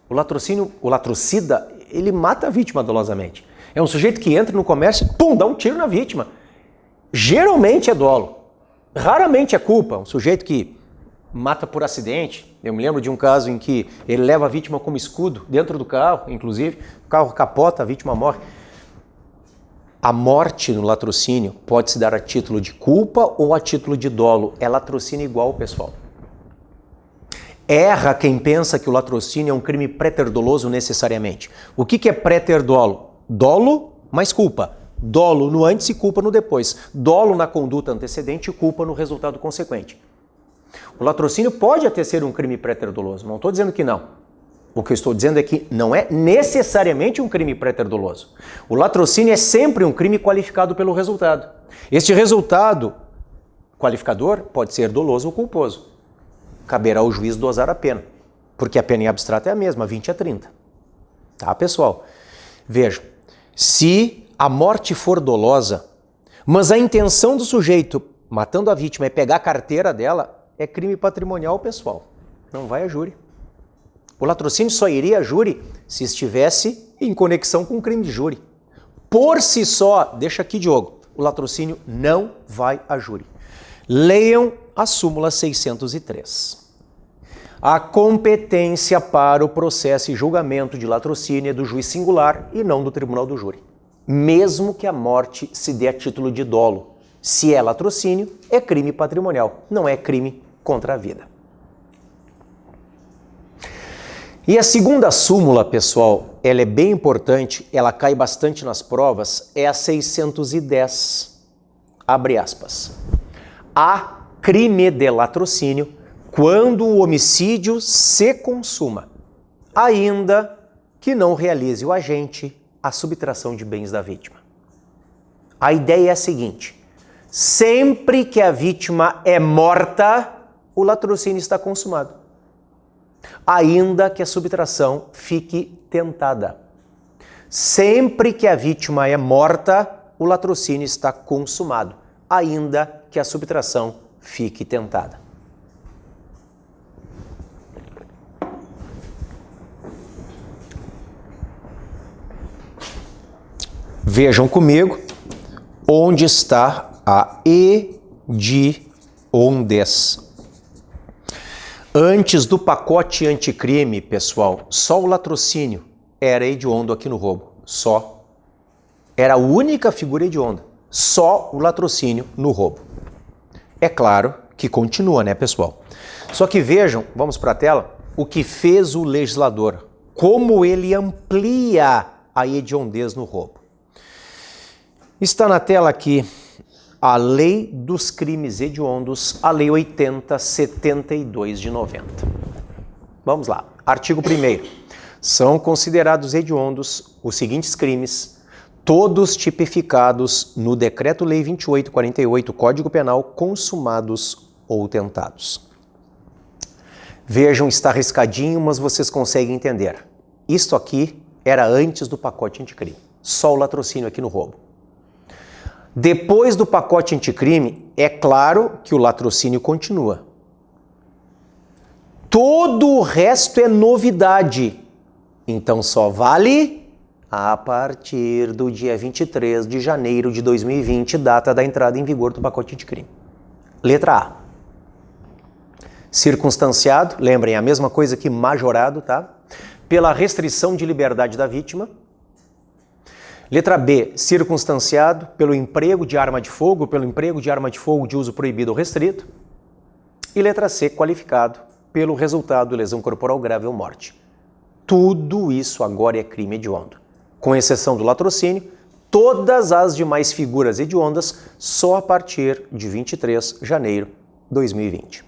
O latrocida, ele mata a vítima dolosamente. É um sujeito que entra no comércio e, pum, dá um tiro na vítima. Geralmente é dolo, raramente é culpa. Um sujeito que mata por acidente. Eu me lembro de um caso em que ele leva a vítima como escudo dentro do carro, inclusive, o carro capota, a vítima morre. A morte no latrocínio pode se dar a título de culpa ou a título de dolo. É latrocínio igual, pessoal. Erra quem pensa que o latrocínio é um crime préter-doloso necessariamente. O que é préter-dolo? Dolo mais culpa. Dolo no antes e culpa no depois. Dolo na conduta antecedente e culpa no resultado consequente. O latrocínio pode até ser um crime préter-doloso, não estou dizendo que não. O que eu estou dizendo é que não é necessariamente um crime préter-doloso. O latrocínio é sempre um crime qualificado pelo resultado. Este resultado qualificador pode ser doloso ou culposo. Caberá ao juiz dosar a pena, porque a pena em abstrato é a mesma, 20 a 30. Tá, pessoal? Vejam, se a morte for dolosa, mas a intenção do sujeito matando a vítima é pegar a carteira dela, é crime patrimonial, pessoal. Não vai a júri. O latrocínio só iria a júri se estivesse em conexão com o crime de júri. Por si só, deixa aqui, Diogo, o latrocínio não vai a júri. Leiam a súmula 603. A competência para o processo e julgamento de latrocínio é do juiz singular e não do tribunal do júri. mesmo que a morte se dê a título de dolo. Se é latrocínio, é crime patrimonial, não é crime contra a vida. E a segunda súmula, pessoal, ela é bem importante, ela cai bastante nas provas, é a 610, abre aspas. Há crime de latrocínio quando o homicídio se consuma, ainda que não realize o agente a subtração de bens da vítima. A ideia é a seguinte: sempre que a vítima é morta, o latrocínio está consumado, ainda que a subtração fique tentada. Sempre que a vítima é morta, o latrocínio está consumado, ainda que a subtração fique tentada. Vejam comigo onde está a hediondez. Antes do pacote anticrime, pessoal, só o latrocínio era hediondo aqui no roubo. Só. Era a única figura hedionda. Só o latrocínio no roubo. É claro que continua, né, pessoal? Só que vejam, vamos para a tela, o que fez o legislador. Como ele amplia a hediondez no roubo. Está na tela aqui a Lei dos Crimes Hediondos, a Lei 8072 de 90. Vamos lá. Artigo 1º. São considerados hediondos os seguintes crimes, todos tipificados no Decreto-Lei 2848, Código Penal, consumados ou tentados. Vejam, está riscadinho, mas vocês conseguem entender. Isto aqui era antes do pacote anticrime. Só o latrocínio aqui no roubo. Depois do pacote anticrime, é claro que o latrocínio continua. Todo o resto é novidade. Então só vale a partir do dia 23 de janeiro de 2020, data da entrada em vigor do pacote anticrime. Letra A. Circunstanciado, lembrem, a mesma coisa que majorado, tá? Pela restrição de liberdade da vítima. Letra B, circunstanciado pelo emprego de arma de fogo, de uso proibido ou restrito. E letra C, qualificado pelo resultado de lesão corporal grave ou morte. Tudo isso agora é crime hediondo. Com exceção do latrocínio, todas as demais figuras hediondas só a partir de 23 de janeiro de 2020.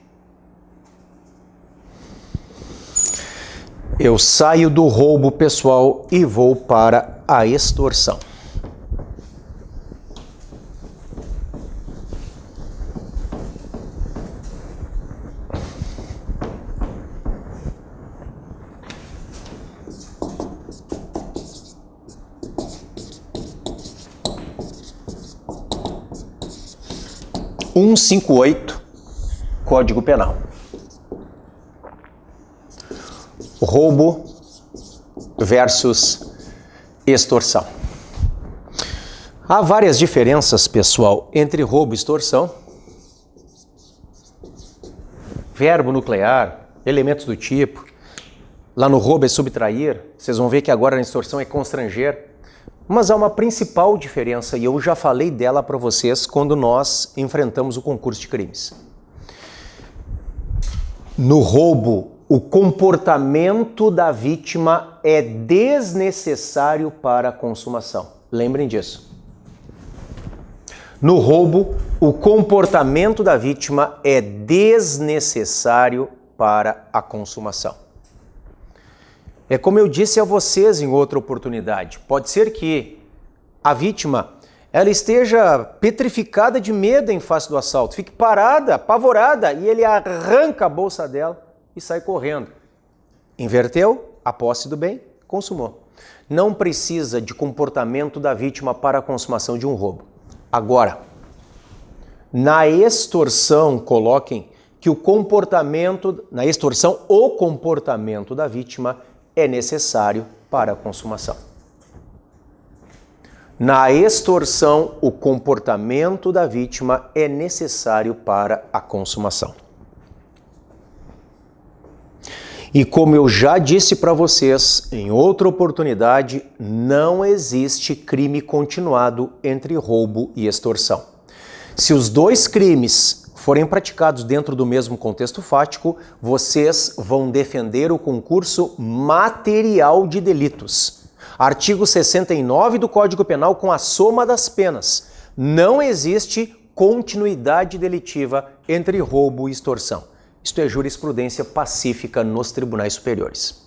Eu saio do roubo, pessoal, e vou para a extorsão. Artigo 158, Código Penal. Roubo versus extorsão. Há várias diferenças, pessoal, entre roubo e extorsão. Verbo nuclear, elementos do tipo. Lá no roubo é subtrair. Vocês vão ver que agora na extorsão é constranger. Mas há uma principal diferença, e eu já falei dela para vocês quando nós enfrentamos o concurso de crimes. No roubo, o comportamento da vítima é desnecessário para a consumação. Lembrem disso. No roubo, o comportamento da vítima é desnecessário para a consumação. É como eu disse a vocês em outra oportunidade. Pode ser que a vítima ela esteja petrificada de medo em face do assalto, fique parada, apavorada, e ele arranca a bolsa dela e sai correndo. Inverteu a posse do bem, consumou. Não precisa de comportamento da vítima para a consumação de um roubo. Agora, na extorsão, coloquem que o comportamento da vítima é necessário para a consumação. Na extorsão, o comportamento da vítima é necessário para a consumação. E como eu já disse para vocês em outra oportunidade, não existe crime continuado entre roubo e extorsão. Se os dois crimes forem praticados dentro do mesmo contexto fático, vocês vão defender o concurso material de delitos. Artigo 69 do Código Penal com a soma das penas. Não existe continuidade delitiva entre roubo e extorsão. Isto é jurisprudência pacífica nos tribunais superiores.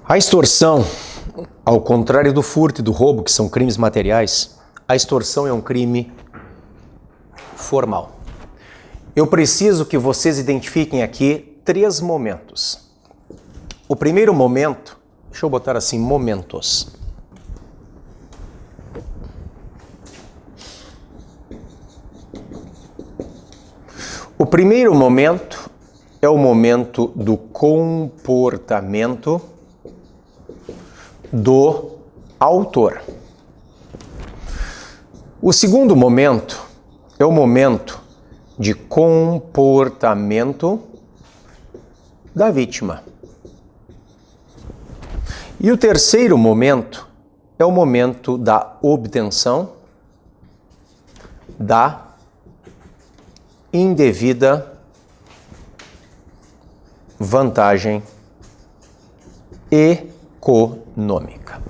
A extorsão, ao contrário do furto e do roubo, que são crimes materiais, a extorsão é um crime formal. Eu preciso que vocês identifiquem aqui 3 momentos. O primeiro momento, deixa eu botar assim, momentos. O primeiro momento é o momento do comportamento do autor. O segundo momento é o momento de comportamento da vítima. E o terceiro momento é o momento da obtenção da indevida vantagem econômica.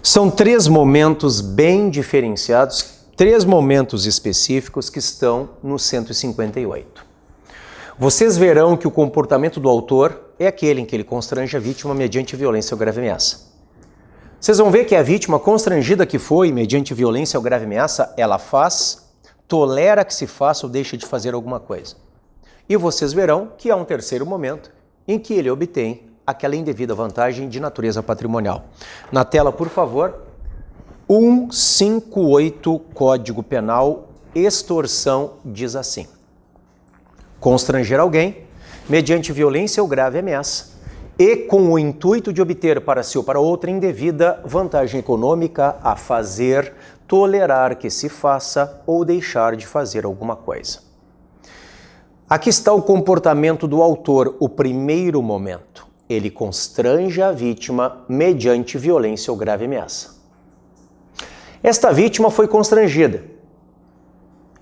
São 3 momentos bem diferenciados, 3 momentos específicos que estão no 158. Vocês verão que o comportamento do autor é aquele em que ele constrange a vítima mediante violência ou grave ameaça. Vocês vão ver que a vítima constrangida que foi mediante violência ou grave ameaça, ela faz, tolera que se faça ou deixa de fazer alguma coisa. E vocês verão que há um terceiro momento em que ele obtém aquela indevida vantagem de natureza patrimonial. Na tela, por favor, 158 Código Penal, extorsão, diz assim: constranger alguém mediante violência ou grave ameaça e com o intuito de obter para si ou para outra indevida vantagem econômica a fazer, tolerar que se faça ou deixar de fazer alguma coisa. Aqui está o comportamento do autor, o primeiro momento. Ele constrange a vítima mediante violência ou grave ameaça. Esta vítima foi constrangida.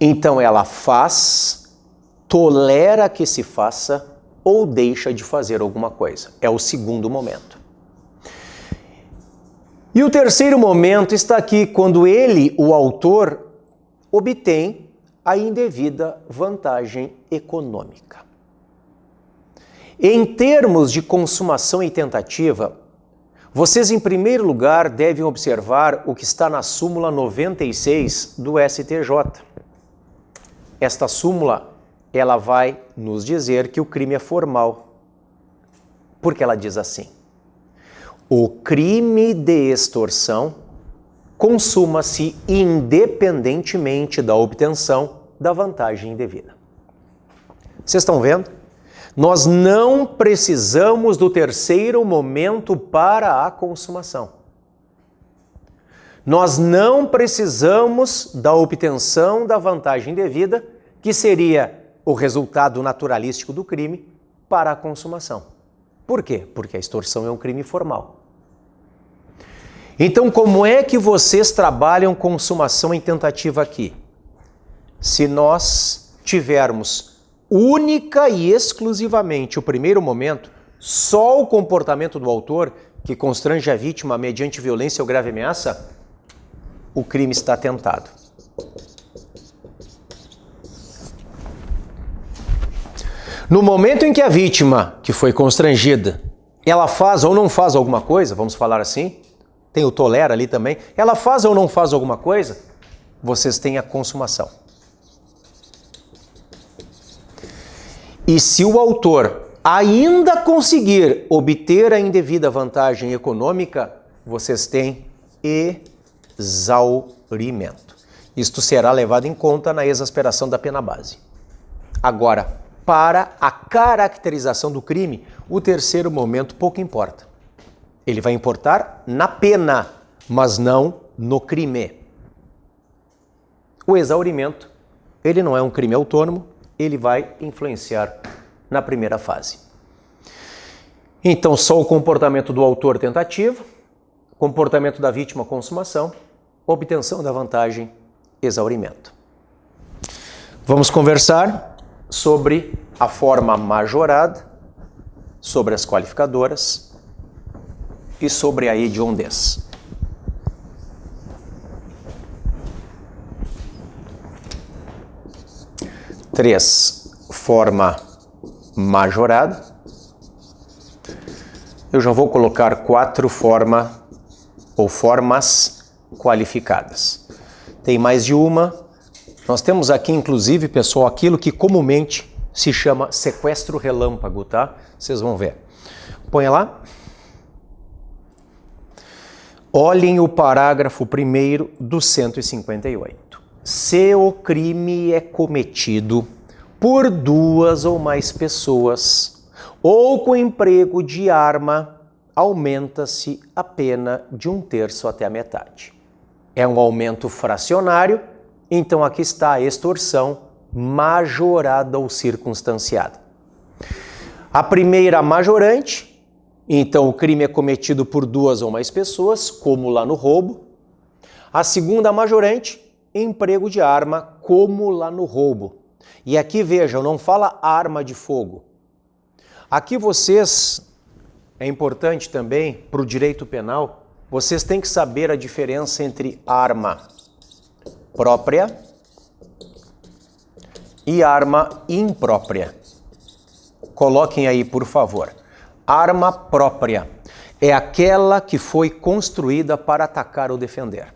Então ela faz, tolera que se faça ou deixa de fazer alguma coisa. É o segundo momento. E o terceiro momento está aqui, quando ele, o autor, obtém a indevida vantagem econômica. Em termos de consumação e tentativa, vocês, em primeiro lugar, devem observar o que está na súmula 96 do STJ. Esta súmula, ela vai nos dizer que o crime é formal, porque ela diz assim: o crime de extorsão consuma-se independentemente da obtenção da vantagem indevida. Vocês estão vendo? Nós não precisamos do terceiro momento para a consumação. Nós não precisamos da obtenção da vantagem indevida, que seria o resultado naturalístico do crime, para a consumação. Por quê? Porque a extorsão é um crime formal. Então, como é que vocês trabalham consumação em tentativa aqui? Se nós tivermos única e exclusivamente o primeiro momento, só o comportamento do autor que constrange a vítima mediante violência ou grave ameaça, o crime está tentado. No momento em que a vítima, que foi constrangida, ela faz ou não faz alguma coisa, vamos falar assim, tem o tolera ali também, ela faz ou não faz alguma coisa, vocês têm a consumação. E se o autor ainda conseguir obter a indevida vantagem econômica, vocês têm exaurimento. Isto será levado em conta na exasperação da pena base. Agora, para a caracterização do crime, o terceiro momento pouco importa. Ele vai importar na pena, mas não no crime. O exaurimento, ele não é um crime autônomo, ele vai influenciar na primeira fase. Então, só o comportamento do autor tentativa, comportamento da vítima consumação, obtenção da vantagem, exaurimento. Vamos conversar sobre a forma majorada, sobre as qualificadoras e sobre a hediondez. Três, forma majorada. Eu já vou colocar 4 formas qualificadas. Tem mais de uma. Nós temos aqui, inclusive, pessoal, aquilo que comumente se chama sequestro relâmpago, tá? Vocês vão ver. Põe lá. Olhem o parágrafo 1º do 158. Se o crime é cometido por 2 ou mais pessoas ou com emprego de arma, aumenta-se a pena de 1/3 até a metade. É um aumento fracionário, então aqui está a extorsão majorada ou circunstanciada. A primeira majorante, então o crime é cometido por 2 ou mais pessoas, como lá no roubo. A segunda majorante, emprego de arma, como lá no roubo. E aqui vejam, não fala arma de fogo. Aqui vocês, é importante também para o direito penal, vocês têm que saber a diferença entre arma própria e arma imprópria. Coloquem aí, por favor. Arma própria é aquela que foi construída para atacar ou defender.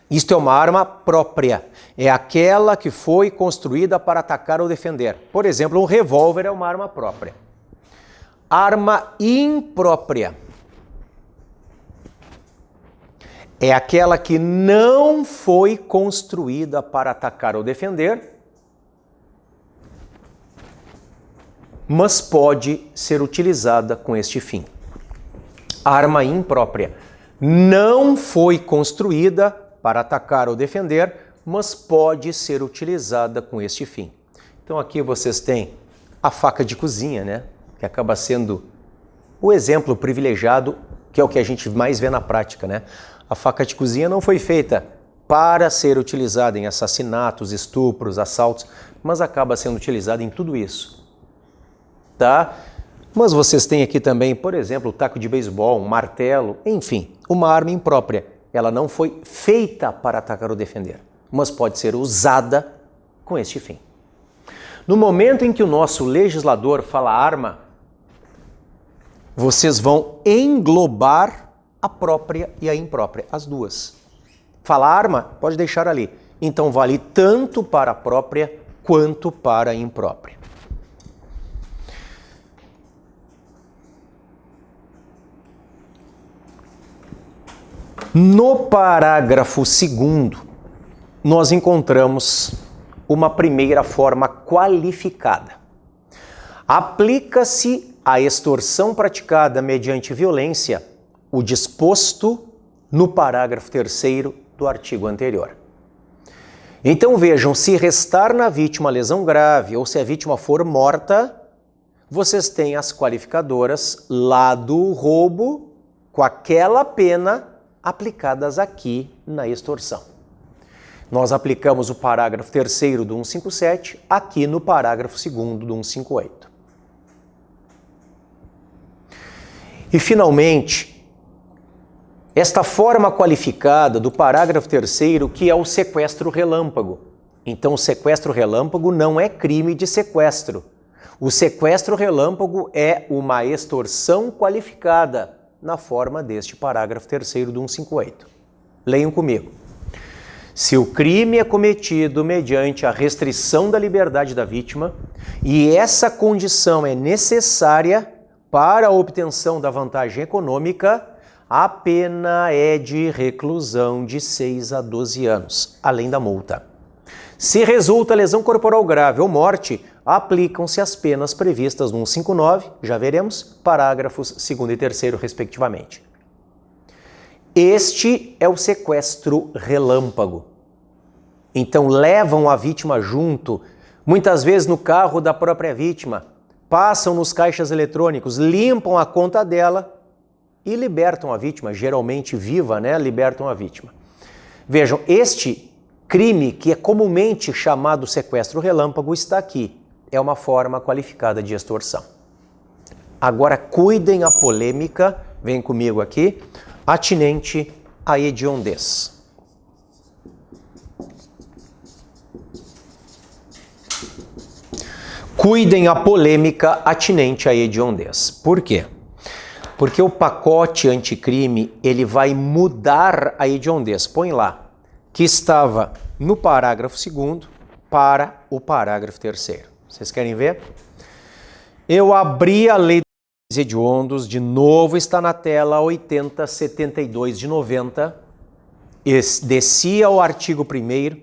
Isto é uma arma própria, é aquela que foi construída para atacar ou defender. Por exemplo, um revólver é uma arma própria. Arma imprópria é aquela que não foi construída para atacar ou defender, mas pode ser utilizada com este fim. Arma imprópria não foi construída para atacar ou defender, mas pode ser utilizada com este fim. Então aqui vocês têm a faca de cozinha, né? Que acaba sendo o exemplo privilegiado, que é o que a gente mais vê na prática, né? A faca de cozinha não foi feita para ser utilizada em assassinatos, estupros, assaltos, mas acaba sendo utilizada em tudo isso, tá? Mas vocês têm aqui também, por exemplo, o taco de beisebol, um martelo, enfim, uma arma imprópria. Ela não foi feita para atacar ou defender, mas pode ser usada com este fim. No momento em que o nosso legislador fala arma, vocês vão englobar a própria e a imprópria, as duas. Fala arma, pode deixar ali. Então vale tanto para a própria quanto para a imprópria. No parágrafo 2º, nós encontramos uma primeira forma qualificada. Aplica-se à extorsão praticada mediante violência o disposto no parágrafo 3º do artigo anterior. Então vejam, se restar na vítima lesão grave ou se a vítima for morta, vocês têm as qualificadoras lá do roubo com aquela pena aplicadas aqui na extorsão. Nós aplicamos o parágrafo 3º do 157 aqui no parágrafo 2º do 158. E finalmente, esta forma qualificada do parágrafo 3º, que é o sequestro relâmpago. Então o sequestro relâmpago não é crime de sequestro. O sequestro relâmpago é uma extorsão qualificada na forma deste parágrafo 3º do 158. Leiam comigo. Se o crime é cometido mediante a restrição da liberdade da vítima e essa condição é necessária para a obtenção da vantagem econômica, a pena é de reclusão de 6 a 12 anos, além da multa. Se resulta lesão corporal grave ou morte, aplicam-se as penas previstas no 159, já veremos, parágrafos 2º e 3º, respectivamente. Este é o sequestro relâmpago. Então levam a vítima junto, muitas vezes no carro da própria vítima, passam nos caixas eletrônicos, limpam a conta dela e libertam a vítima, geralmente viva, né? Libertam a vítima. Vejam, este crime, que é comumente chamado sequestro relâmpago, está aqui. É uma forma qualificada de extorsão. Agora, cuidem a polêmica, vem comigo aqui, atinente à hediondez. Cuidem a polêmica atinente à hediondez. Por quê? Porque o pacote anticrime, ele vai mudar a hediondez. Põe lá, que estava no parágrafo 2º para o parágrafo 3º. Vocês querem ver? Eu abri a lei dos hediondos, de novo está na tela 8072 de 90. Desci ao artigo 1º.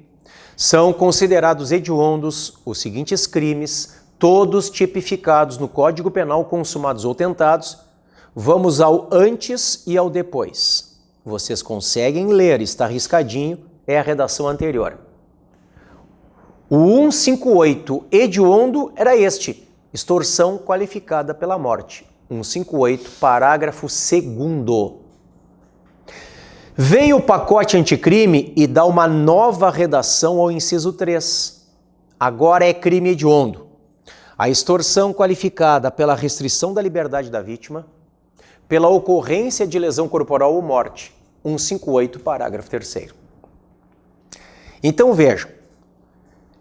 São considerados hediondos os seguintes crimes, todos tipificados no Código Penal, consumados ou tentados. Vamos ao antes e ao depois. Vocês conseguem ler, está riscadinho, é a redação anterior. O 158 hediondo era este, extorsão qualificada pela morte. 158, parágrafo 2º. Veio o pacote anticrime e dá uma nova redação ao inciso 3. Agora é crime hediondo. A extorsão qualificada pela restrição da liberdade da vítima, pela ocorrência de lesão corporal ou morte. 158, parágrafo 3º. Então vejam,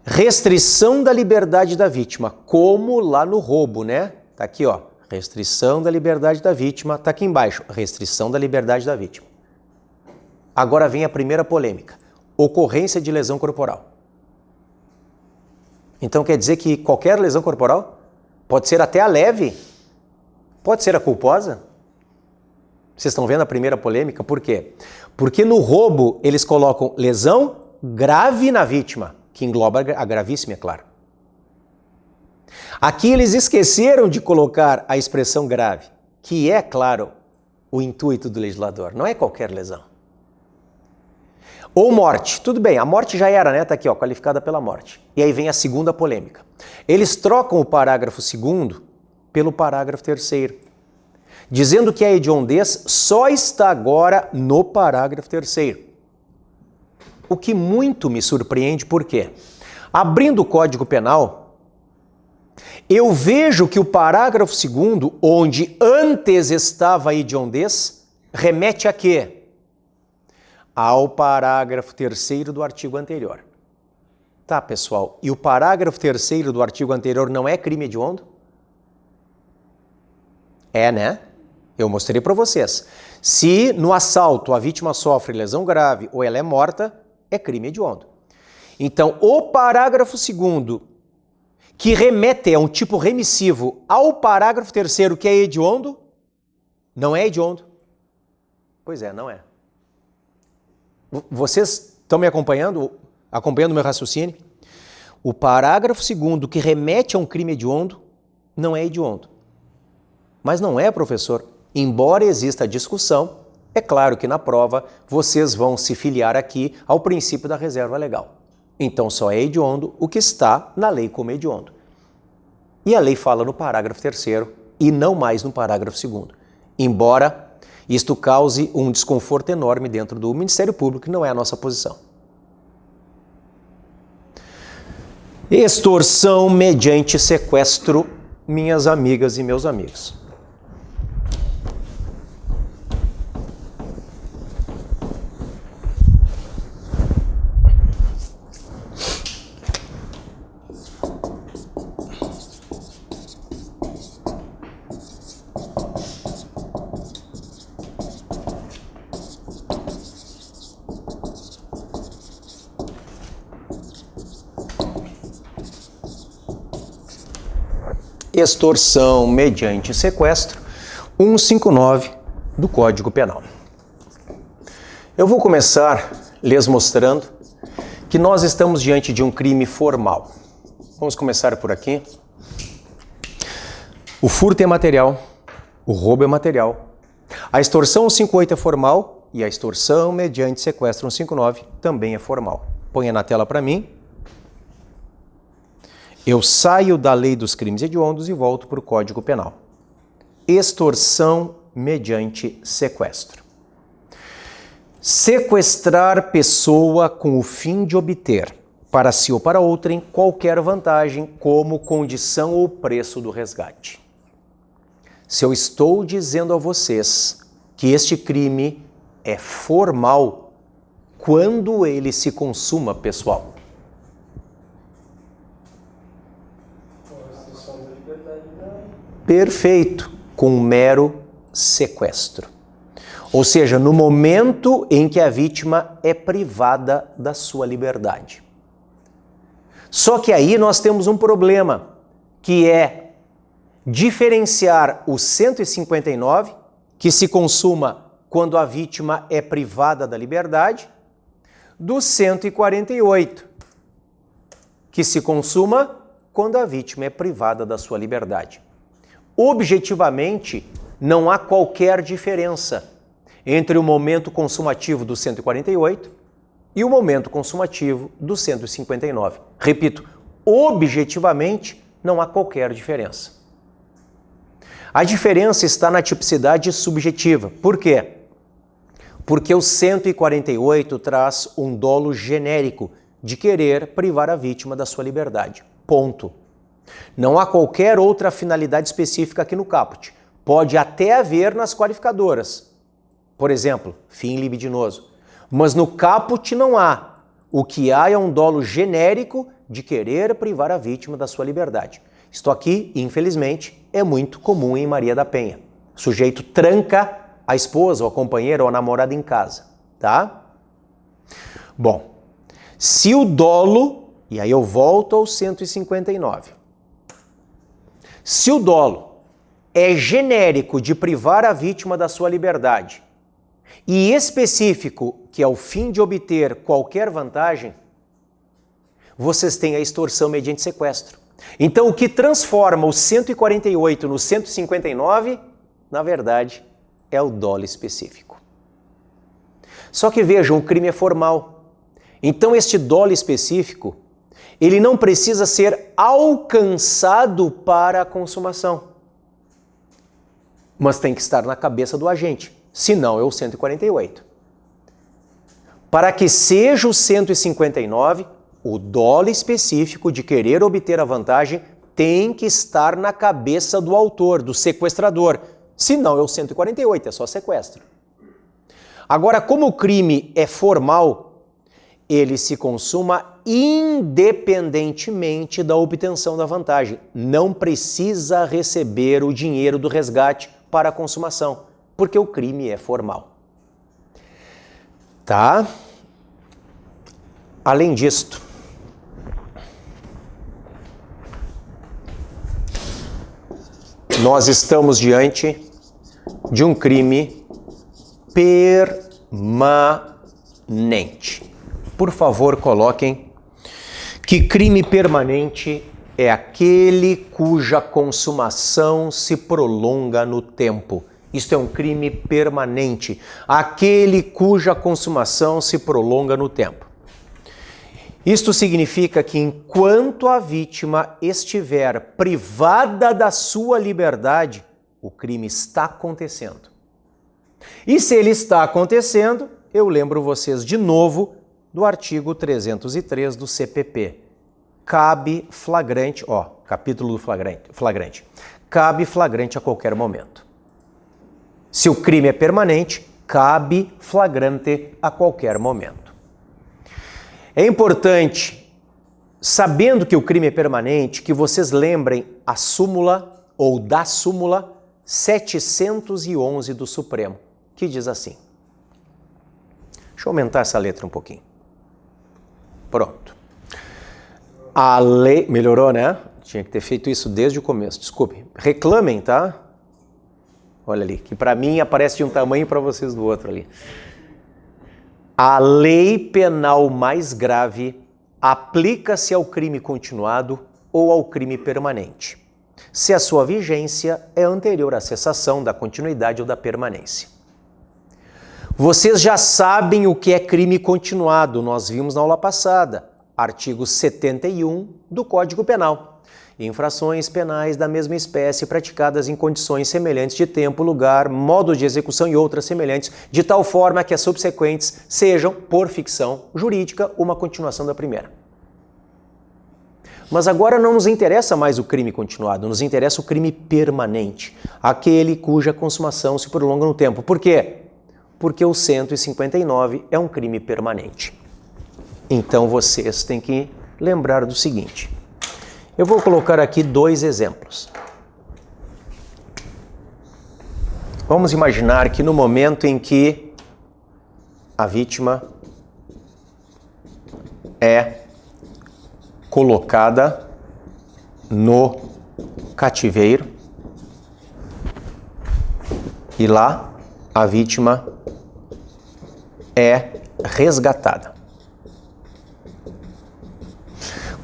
restrição da liberdade da vítima, como lá no roubo, né? Tá aqui, ó, restrição da liberdade da vítima, tá aqui embaixo, restrição da liberdade da vítima. Agora vem a primeira polêmica, ocorrência de lesão corporal. Então quer dizer que qualquer lesão corporal, pode ser até a leve, pode ser a culposa? Vocês estão vendo a primeira polêmica? Por quê? Porque no roubo eles colocam lesão grave na vítima, que engloba a gravíssima, é claro. Aqui eles esqueceram de colocar a expressão grave, que é, claro, o intuito do legislador, não é qualquer lesão. Ou morte, tudo bem, a morte já era, né? Tá aqui, ó, qualificada pela morte. E aí vem a segunda polêmica. Eles trocam o parágrafo 2º pelo parágrafo 3º, dizendo que a hediondez só está agora no parágrafo 3º. O que muito me surpreende, por quê? Abrindo o Código Penal, eu vejo que o parágrafo 2º, onde antes estava a hediondez, remete a quê? Ao parágrafo 3º do artigo anterior. Tá, pessoal, e o parágrafo 3º do artigo anterior não é crime hediondo? É, né? Eu mostrei para vocês. Se no assalto a vítima sofre lesão grave ou ela é morta, é crime hediondo. Então, o parágrafo 2º, que remete a um tipo remissivo ao parágrafo 3º, que é hediondo, não é hediondo. Pois é, não é. Vocês estão me acompanhando? Acompanhando o meu raciocínio? O parágrafo 2º, que remete a um crime hediondo, não é hediondo. Mas não é, professor. Embora exista discussão, é claro que na prova vocês vão se filiar aqui ao princípio da reserva legal. Então só é hediondo o que está na lei como hediondo. E a lei fala no parágrafo 3º e não mais no parágrafo 2º. Embora isto cause um desconforto enorme dentro do Ministério Público, que não é a nossa posição. Extorsão mediante sequestro, minhas amigas e meus amigos. Extorsão mediante sequestro, 159 do Código Penal. Eu vou começar lhes mostrando que nós estamos diante de um crime formal. Vamos começar por aqui. O furto é material, o roubo é material. A extorsão 158 é formal e a extorsão mediante sequestro 159 também é formal. Ponha na tela para mim. Eu saio da lei dos crimes hediondos e volto para o Código Penal. Extorsão mediante sequestro. Sequestrar pessoa com o fim de obter, para si ou para outrem, qualquer vantagem como condição ou preço do resgate. Se eu estou dizendo a vocês que este crime é formal, quando ele se consuma, pessoal? Perfeito, com um mero sequestro. Ou seja, no momento em que a vítima é privada da sua liberdade. Só que aí nós temos um problema, que é diferenciar o 159, que se consuma quando a vítima é privada da liberdade, do 148, que se consuma quando a vítima é privada da sua liberdade. Objetivamente, não há qualquer diferença entre o momento consumativo do 148 e o momento consumativo do 159. Repito, objetivamente, não há qualquer diferença. A diferença está na tipicidade subjetiva. Por quê? Porque o 148 traz um dolo genérico de querer privar a vítima da sua liberdade. Ponto. Não há qualquer outra finalidade específica aqui no caput. Pode até haver nas qualificadoras. Por exemplo, fim libidinoso. Mas no caput não há. O que há é um dolo genérico de querer privar a vítima da sua liberdade. Isto aqui, infelizmente, é muito comum em Maria da Penha. O sujeito tranca a esposa, ou a companheira, ou a namorada em casa, tá? Bom, se o dolo, e aí eu volto ao 159. Se o dolo é genérico de privar a vítima da sua liberdade e específico, que é o fim de obter qualquer vantagem, vocês têm a extorsão mediante sequestro. Então, o que transforma o 148 no 159, na verdade, é o dolo específico. Só que vejam, o crime é formal. Então, este dolo específico, ele não precisa ser alcançado para a consumação. Mas tem que estar na cabeça do agente, senão é o 148. Para que seja o 159, o dolo específico de querer obter a vantagem tem que estar na cabeça do autor, do sequestrador. Senão é o 148, é só sequestro. Agora, como o crime é formal, ele se consuma independentemente da obtenção da vantagem. Não precisa receber o dinheiro do resgate para a consumação, porque o crime é formal. Tá? Além disto, nós estamos diante de um crime permanente. Por favor, coloquem que crime permanente é aquele cuja consumação se prolonga no tempo. Isto é um crime permanente, aquele cuja consumação se prolonga no tempo. Isto significa que enquanto a vítima estiver privada da sua liberdade, o crime está acontecendo. E se ele está acontecendo, eu lembro vocês de novo do artigo 303 do CPP. Cabe flagrante, capítulo do flagrante. Cabe flagrante a qualquer momento. Se o crime é permanente, cabe flagrante a qualquer momento. É importante, sabendo que o crime é permanente, que vocês lembrem a súmula ou da súmula 711 do Supremo, que diz assim. Deixa eu aumentar essa letra um pouquinho. Pronto. A lei... Melhorou, né? Tinha que ter feito isso desde o começo. Desculpe. Reclamem, tá? Olha ali, que para mim aparece de um tamanho e para vocês do outro ali. A lei penal mais grave aplica-se ao crime continuado ou ao crime permanente, se a sua vigência é anterior à cessação da continuidade ou da permanência. Vocês já sabem o que é crime continuado, nós vimos na aula passada, artigo 71 do Código Penal. Infrações penais da mesma espécie praticadas em condições semelhantes de tempo, lugar, modo de execução e outras semelhantes, de tal forma que as subsequentes sejam, por ficção jurídica, uma continuação da primeira. Mas agora não nos interessa mais o crime continuado, nos interessa o crime permanente, aquele cuja consumação se prolonga no tempo. Por quê? Porque o 159 é um crime permanente. Então vocês têm que lembrar do seguinte. Eu vou colocar aqui 2 exemplos. Vamos imaginar que no momento em que a vítima é colocada no cativeiro e lá a vítima é resgatada.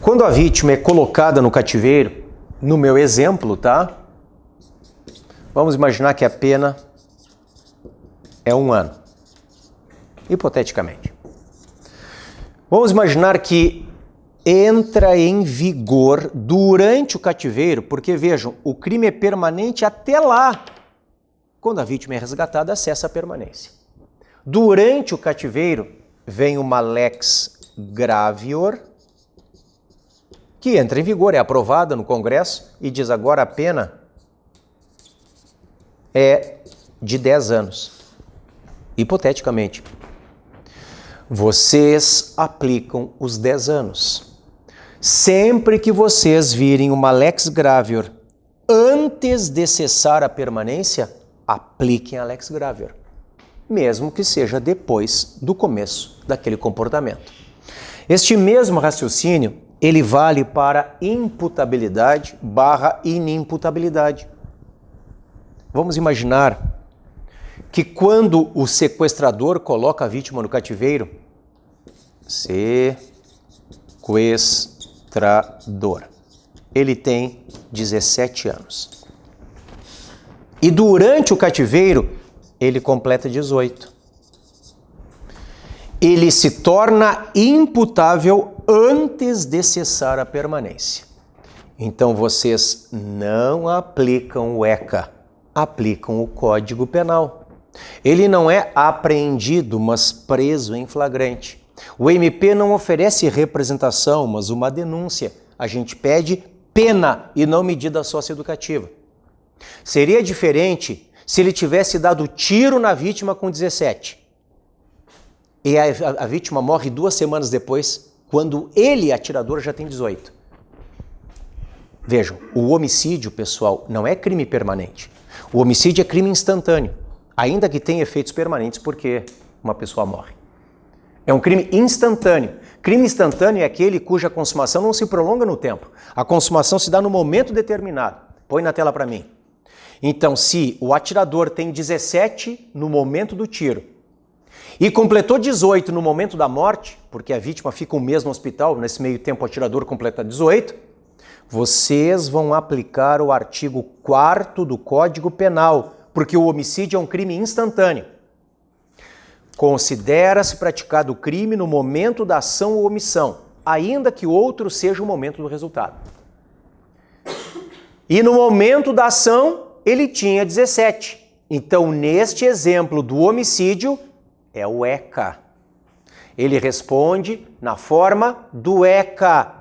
Quando a vítima é colocada no cativeiro, no meu exemplo, tá? Vamos imaginar que a pena é 1 ano, hipoteticamente. Vamos imaginar que entra em vigor durante o cativeiro, porque vejam, o crime é permanente até lá. Quando a vítima é resgatada, cessa a permanência. Durante o cativeiro, vem uma lex gravior, que entra em vigor, é aprovada no Congresso e diz agora a pena é de 10 anos. Hipoteticamente. Vocês aplicam os 10 anos. Sempre que vocês virem uma lex gravior antes de cessar a permanência, apliquem a lex gravior, mesmo que seja depois do começo daquele comportamento. Este mesmo raciocínio, ele vale para imputabilidade / inimputabilidade. Vamos imaginar que quando o sequestrador coloca a vítima no cativeiro, sequestrador, ele tem 17 anos. E durante o cativeiro, ele completa 18. Ele se torna imputável antes de cessar a permanência. Então vocês não aplicam o ECA, aplicam o Código Penal. Ele não é apreendido, mas preso em flagrante. O MP não oferece representação, mas uma denúncia. A gente pede pena e não medida socioeducativa. Seria diferente se ele tivesse dado tiro na vítima com 17. E a vítima morre 2 semanas depois, quando ele, atirador, já tem 18. Vejam, o homicídio, pessoal, não é crime permanente. O homicídio é crime instantâneo, ainda que tenha efeitos permanentes porque uma pessoa morre. É um crime instantâneo. Crime instantâneo é aquele cuja consumação não se prolonga no tempo. A consumação se dá no momento determinado. Põe na tela para mim. Então, se o atirador tem 17 no momento do tiro e completou 18 no momento da morte, porque a vítima fica um mês no hospital, nesse meio tempo o atirador completa 18, vocês vão aplicar o artigo 4º do Código Penal, porque o homicídio é um crime instantâneo. Considera-se praticado o crime no momento da ação ou omissão, ainda que outro seja o momento do resultado. E no momento da ação, ele tinha 17. Então, neste exemplo do homicídio, é o ECA. Ele responde na forma do ECA.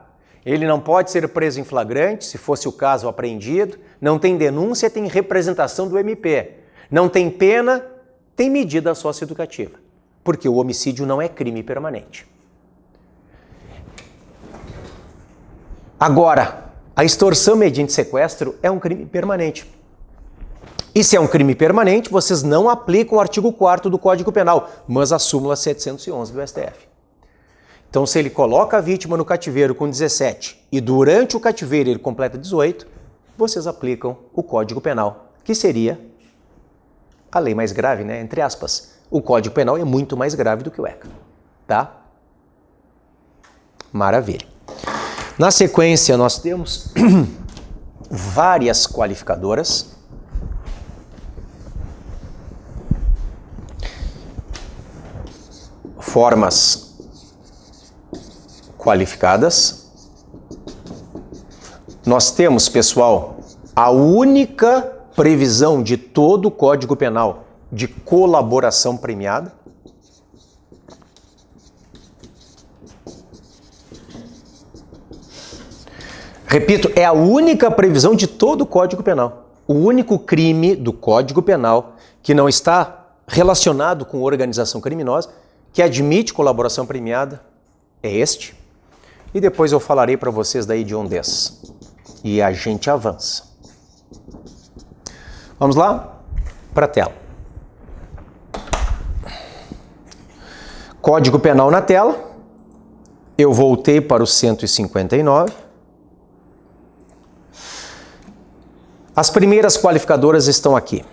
Ele não pode ser preso em flagrante, se fosse o caso apreendido. Não tem denúncia, tem representação do MP. Não tem pena, tem medida socioeducativa. Porque o homicídio não é crime permanente. Agora, a extorsão mediante sequestro é um crime permanente. E se é um crime permanente, vocês não aplicam o artigo 4º do Código Penal, mas a súmula 711 do STF. Então, se ele coloca a vítima no cativeiro com 17 e durante o cativeiro ele completa 18, vocês aplicam o Código Penal, que seria a lei mais grave, né? Entre aspas. O Código Penal é muito mais grave do que o ECA, tá? Maravilha. Na sequência, nós temos várias qualificadoras. Formas qualificadas. Nós temos, pessoal, a única previsão de todo o Código Penal de colaboração premiada. Repito, é a única previsão de todo o Código Penal. O único crime do Código Penal que não está relacionado com organização criminosa, que admite colaboração premiada, é este. E depois eu falarei para vocês da hediondez. E a gente avança. Vamos lá? Para a tela. Código Penal na tela. Eu voltei para o 159. As primeiras qualificadoras estão aqui.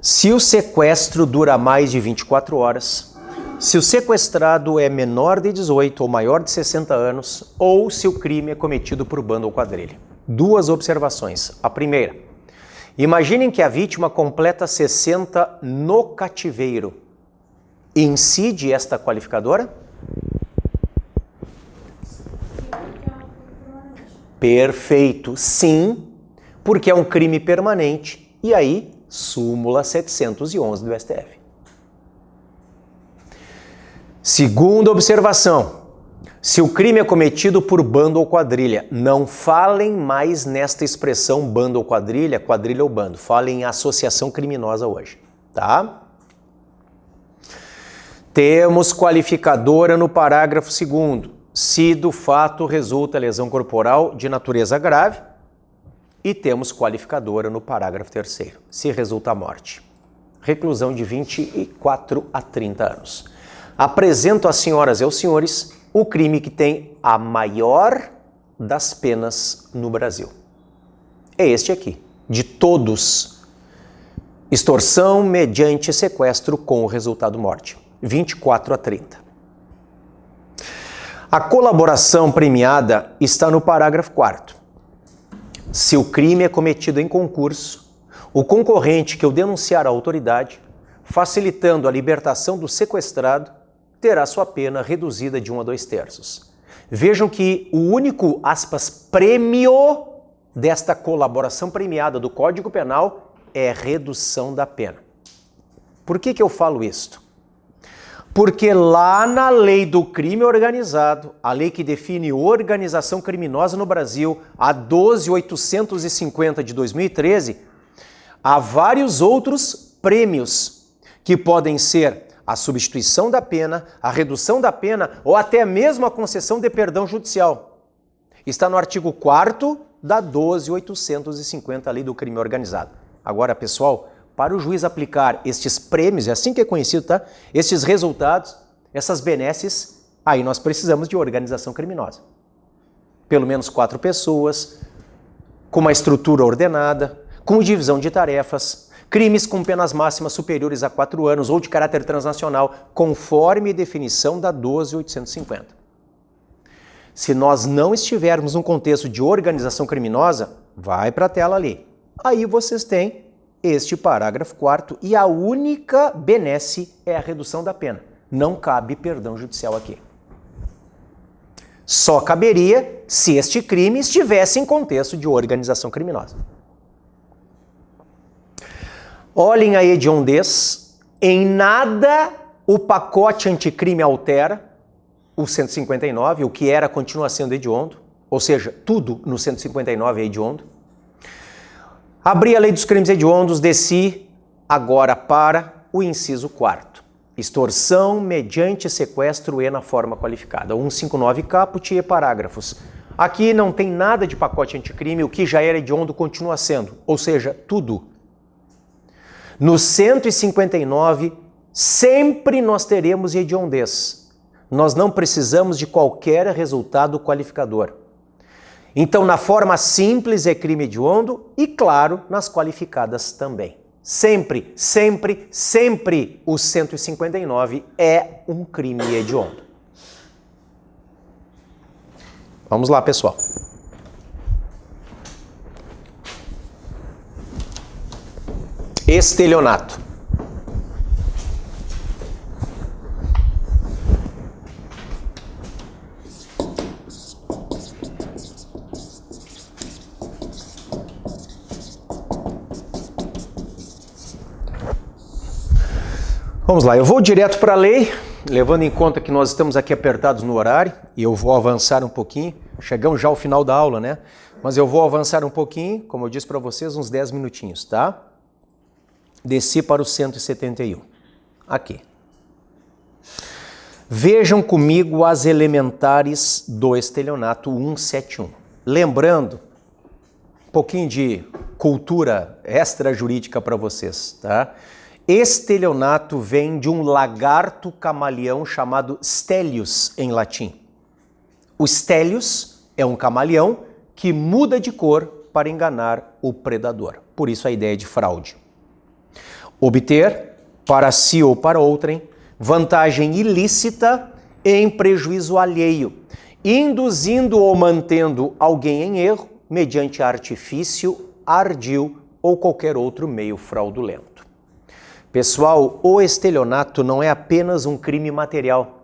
Se o sequestro dura mais de 24 horas, se o sequestrado é menor de 18 ou maior de 60 anos, ou se o crime é cometido por bando ou quadrilha. Duas observações. A primeira, imaginem que a vítima completa 60 no cativeiro. Incide esta qualificadora? Perfeito, sim, porque é um crime permanente. E aí, súmula 711 do STF. Segunda observação, se o crime é cometido por bando ou quadrilha, não falem mais nesta expressão bando ou quadrilha ou bando, falem em associação criminosa hoje, tá? Temos qualificadora no parágrafo 2º, se do fato resulta lesão corporal de natureza grave, e temos qualificadora no parágrafo 3º, se resulta morte. Reclusão de 24 a 30 anos. Apresento às senhoras e aos senhores o crime que tem a maior das penas no Brasil. É este aqui, de todos. Extorsão mediante sequestro com o resultado morte. 24 a 30. A colaboração premiada está no parágrafo 4º. Se o crime é cometido em concurso, o concorrente que o denunciar à autoridade, facilitando a libertação do sequestrado, terá sua pena reduzida de 1 a 2/3. Vejam que o único, aspas, prêmio desta colaboração premiada do Código Penal é redução da pena. Por que eu falo isto? Porque lá na lei do crime organizado, a lei que define organização criminosa no Brasil, a 12.850 de 2013, há vários outros prêmios que podem ser a substituição da pena, a redução da pena ou até mesmo a concessão de perdão judicial. Está no artigo 4º da 12.850, Lei do Crime Organizado. Agora, pessoal, para o juiz aplicar estes prêmios, é assim que é conhecido, tá? Estes resultados, essas benesses, aí nós precisamos de organização criminosa. Pelo menos 4 pessoas, com uma estrutura ordenada, com divisão de tarefas, crimes com penas máximas superiores a 4 anos ou de caráter transnacional, conforme definição da 12.850. Se nós não estivermos num contexto de organização criminosa, vai para a tela ali. Aí vocês têm este parágrafo 4º e a única benesse é a redução da pena. Não cabe perdão judicial aqui. Só caberia se este crime estivesse em contexto de organização criminosa. Olhem a hediondez, em nada o pacote anticrime altera o 159, o que era continua sendo hediondo, ou seja, tudo no 159 é hediondo. Abri a lei dos crimes hediondos, desci agora para o inciso 4º. Extorsão mediante sequestro e na forma qualificada. 159 caput e parágrafos. Aqui não tem nada de pacote anticrime, o que já era hediondo continua sendo, ou seja, tudo. No 159, sempre nós teremos hediondez. Nós não precisamos de qualquer resultado qualificador. Então, na forma simples é crime hediondo e, claro, nas qualificadas também. Sempre, sempre, sempre o 159 é um crime hediondo. Vamos lá, pessoal. Estelionato. Vamos lá, eu vou direto para a lei, levando em conta que nós estamos aqui apertados no horário, e eu vou avançar um pouquinho, chegamos já ao final da aula, né? Mas eu vou avançar um pouquinho, como eu disse para vocês, uns 10 minutinhos, tá? Desci para o 171, aqui. Vejam comigo as elementares do estelionato 171. Lembrando, um pouquinho de cultura extrajurídica para vocês, tá? Estelionato vem de um lagarto camaleão chamado Stelius em latim. O Stelius é um camaleão que muda de cor para enganar o predador. Por isso a ideia de fraude. Obter, para si ou para outrem, vantagem ilícita em prejuízo alheio, induzindo ou mantendo alguém em erro mediante artifício, ardil ou qualquer outro meio fraudulento. Pessoal, o estelionato não é apenas um crime material.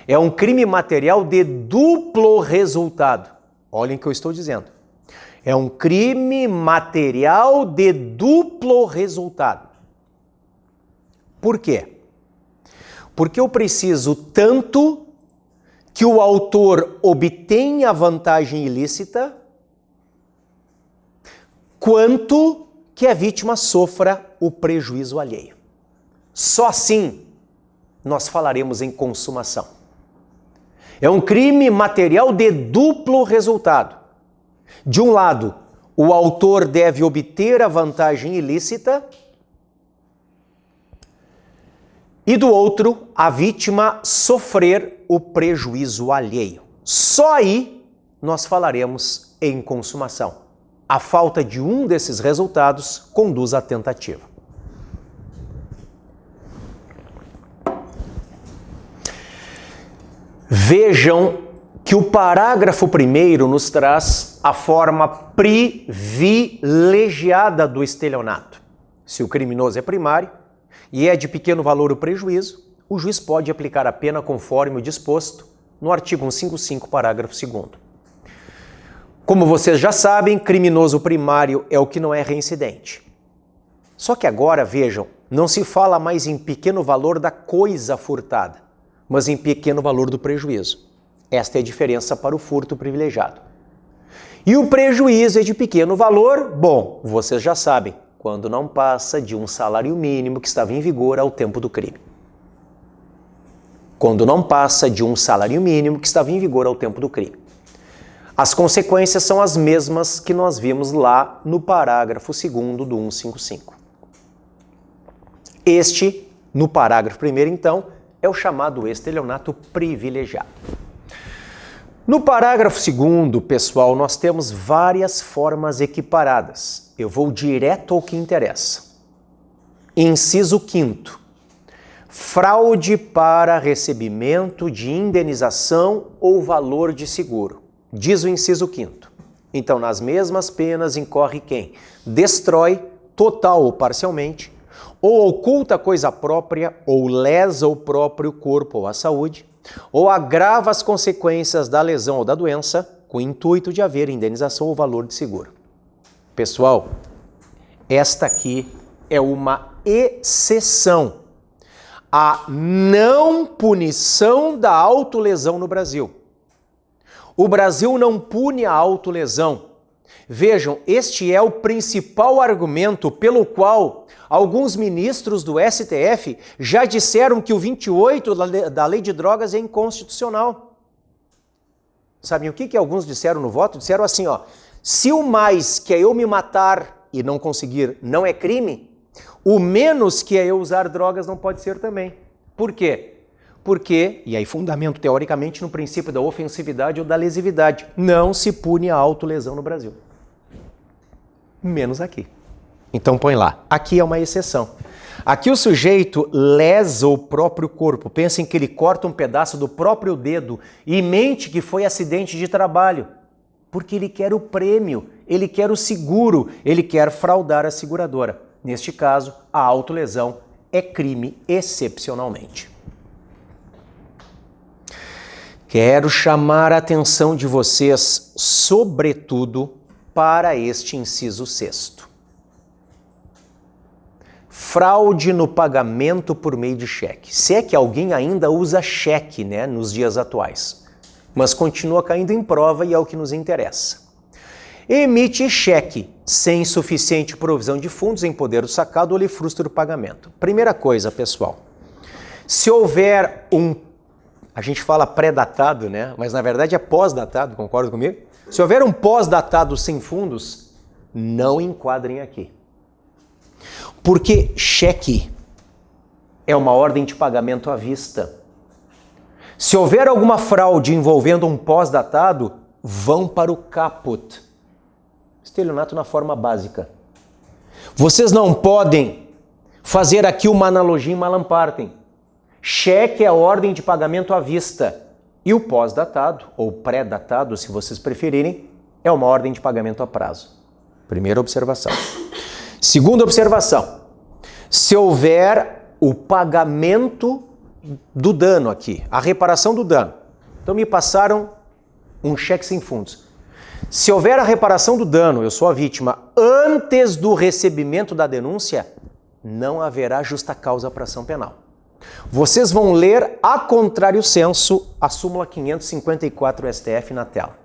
É um crime material de duplo resultado. Olhem o que eu estou dizendo. É um crime material de duplo resultado. Por quê? Porque eu preciso tanto que o autor obtenha vantagem ilícita, quanto que a vítima sofra o prejuízo alheio. Só assim nós falaremos em consumação. É um crime material de duplo resultado. De um lado, o autor deve obter a vantagem ilícita e do outro, a vítima sofrer o prejuízo alheio. Só aí nós falaremos em consumação. A falta de um desses resultados conduz à tentativa. Vejam que o parágrafo 1º nos traz a forma privilegiada do estelionato. Se o criminoso é primário e é de pequeno valor o prejuízo, o juiz pode aplicar a pena conforme o disposto no artigo 155, parágrafo 2º. Como vocês já sabem, criminoso primário é o que não é reincidente. Só que agora, vejam, não se fala mais em pequeno valor da coisa furtada, mas em pequeno valor do prejuízo. Esta é a diferença para o furto privilegiado. E o prejuízo é de pequeno valor, bom, vocês já sabem, quando não passa de um salário mínimo que estava em vigor ao tempo do crime. Quando não passa de um salário mínimo que estava em vigor ao tempo do crime. As consequências são as mesmas que nós vimos lá no parágrafo 2º do 155. Este, no parágrafo 1º, então, é o chamado estelionato privilegiado. No parágrafo 2º, pessoal, nós temos várias formas equiparadas. Eu vou direto ao que interessa. Inciso 5º. Fraude para recebimento de indenização ou valor de seguro. Diz o inciso 5º. Então, nas mesmas penas incorre quem destrói, total ou parcialmente, ou oculta coisa própria, ou lesa o próprio corpo ou a saúde, ou agrava as consequências da lesão ou da doença, com o intuito de haver indenização ou valor de seguro. Pessoal, esta aqui é uma exceção à não punição da autolesão no Brasil. O Brasil não pune a autolesão. Vejam, este é o principal argumento pelo qual alguns ministros do STF já disseram que o 28 da Lei de Drogas é inconstitucional. Sabem o que alguns disseram no voto? Disseram assim, ó, se o mais que é eu me matar e não conseguir não é crime, o menos que é eu usar drogas não pode ser também. Por quê? Porque, e aí fundamento teoricamente no princípio da ofensividade ou da lesividade, não se pune a autolesão no Brasil. Menos aqui. Então põe lá. Aqui é uma exceção. Aqui o sujeito lesa o próprio corpo. Pensem que ele corta um pedaço do próprio dedo e mente que foi acidente de trabalho. Porque ele quer o prêmio, ele quer o seguro, ele quer fraudar a seguradora. Neste caso, a autolesão é crime excepcionalmente. Quero chamar a atenção de vocês, sobretudo, para este inciso 6º. Fraude no pagamento por meio de cheque. Se é que alguém ainda usa cheque, né, nos dias atuais, mas continua caindo em prova e é o que nos interessa. Emite cheque sem suficiente provisão de fundos em poder do sacado ou lhe frustra o pagamento. Primeira coisa, pessoal, se houver a gente fala pré-datado, né? Mas na verdade é pós-datado, concorda comigo? Se houver um pós-datado sem fundos, não enquadrem aqui. Porque cheque é uma ordem de pagamento à vista. Se houver alguma fraude envolvendo um pós-datado, vão para o caput. Estelionato na forma básica. Vocês não podem fazer aqui uma analogia em Malam Partem. Cheque é a ordem de pagamento à vista e o pós-datado, ou pré-datado, se vocês preferirem, é uma ordem de pagamento a prazo. Primeira observação. Segunda observação. Se houver o pagamento do dano aqui, a reparação do dano. Então me passaram um cheque sem fundos. Se houver a reparação do dano, eu sou a vítima, antes do recebimento da denúncia, não haverá justa causa para ação penal. Vocês vão ler a contrário senso a súmula 554 STF na tela.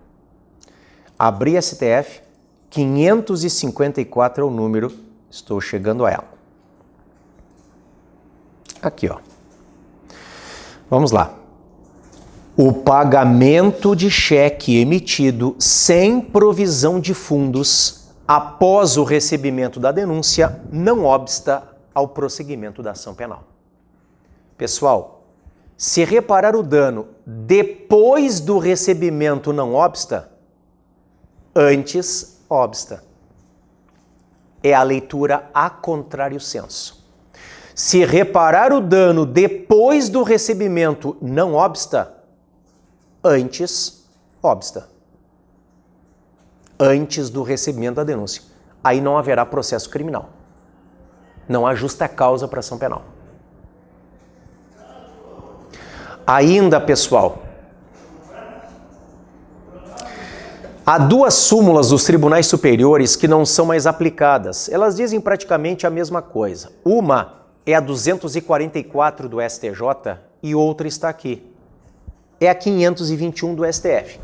Abri STF, 554 é o número, estou chegando a ela. Aqui, ó. Vamos lá. O pagamento de cheque emitido sem provisão de fundos após o recebimento da denúncia não obsta ao prosseguimento da ação penal. Pessoal, se reparar o dano depois do recebimento não obsta, antes obsta. É a leitura a contrário senso. Se reparar o dano depois do recebimento não obsta, antes obsta. Antes do recebimento da denúncia. Aí não haverá processo criminal. Não há justa causa para ação penal. Ainda, pessoal, há duas súmulas dos tribunais superiores que não são mais aplicadas. Elas dizem praticamente a mesma coisa. Uma é a 244 do STJ e outra está aqui. É a 521 do STF.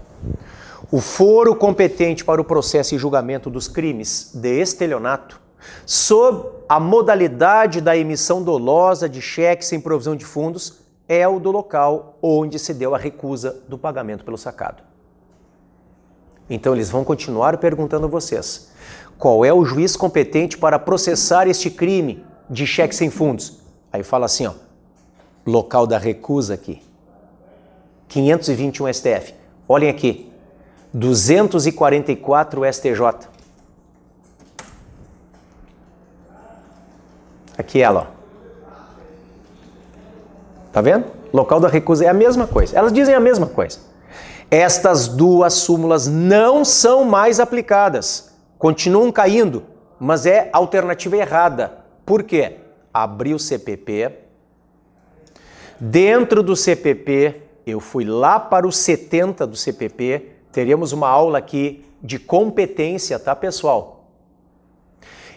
O foro competente para o processo e julgamento dos crimes de estelionato, sob a modalidade da emissão dolosa de cheque sem provisão de fundos, é o do local onde se deu a recusa do pagamento pelo sacado. Então eles vão continuar perguntando a vocês, qual é o juiz competente para processar este crime de cheque sem fundos? Aí fala assim, ó, local da recusa aqui. 521 STF. Olhem aqui. 244 STJ. Aqui ela, ó. Tá vendo? Local da recusa é a mesma coisa. Elas dizem a mesma coisa. Estas duas súmulas não são mais aplicadas. Continuam caindo, mas é alternativa errada. Por quê? Abri o CPP. Dentro do CPP, eu fui lá para o 70 do CPP. Teremos uma aula aqui de competência, tá, pessoal?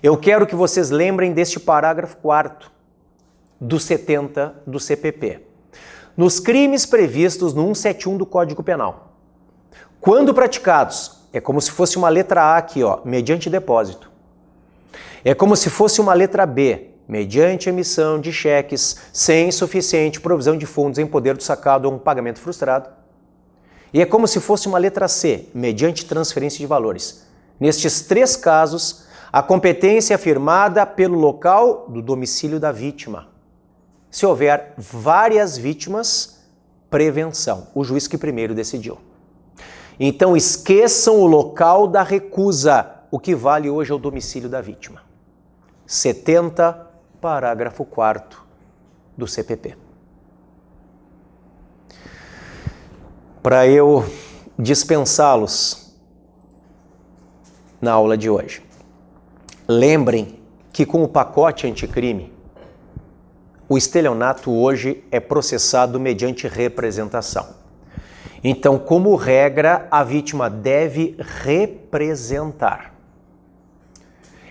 Eu quero que vocês lembrem deste parágrafo 4º do 70 do CPP. Nos crimes previstos no 171 do Código Penal, quando praticados, é como se fosse uma letra A aqui, ó, mediante depósito. É como se fosse uma letra B, mediante emissão de cheques sem suficiente provisão de fundos em poder do sacado ou um pagamento frustrado. E é como se fosse uma letra C, mediante transferência de valores. Nestes três casos, a competência é afirmada pelo local do domicílio da vítima. Se houver várias vítimas, prevenção. O juiz que primeiro decidiu. Então esqueçam o local da recusa. O que vale hoje é o domicílio da vítima. 70, parágrafo 4º do CPP. Para eu dispensá-los na aula de hoje. Lembrem que com o pacote anticrime, o estelionato hoje é processado mediante representação. Então, como regra, a vítima deve representar.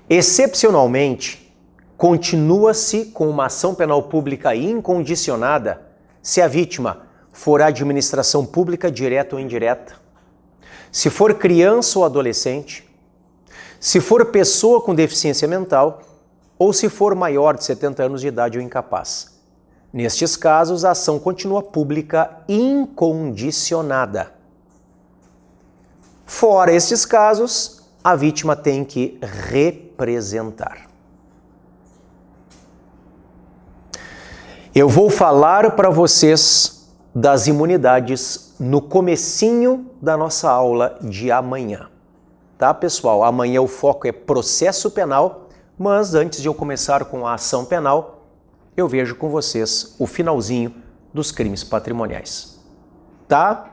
Excepcionalmente, continua-se com uma ação penal pública incondicionada se a vítima for administração pública direta ou indireta, se for criança ou adolescente, se for pessoa com deficiência mental ou se for maior de 70 anos de idade ou incapaz. Nestes casos, a ação continua pública incondicionada. Fora estes casos, a vítima tem que representar. Eu vou falar para vocês das imunidades no comecinho da nossa aula de amanhã. Tá, pessoal? Amanhã o foco é processo penal, mas antes de eu começar com a ação penal, eu vejo com vocês o finalzinho dos crimes patrimoniais. Tá?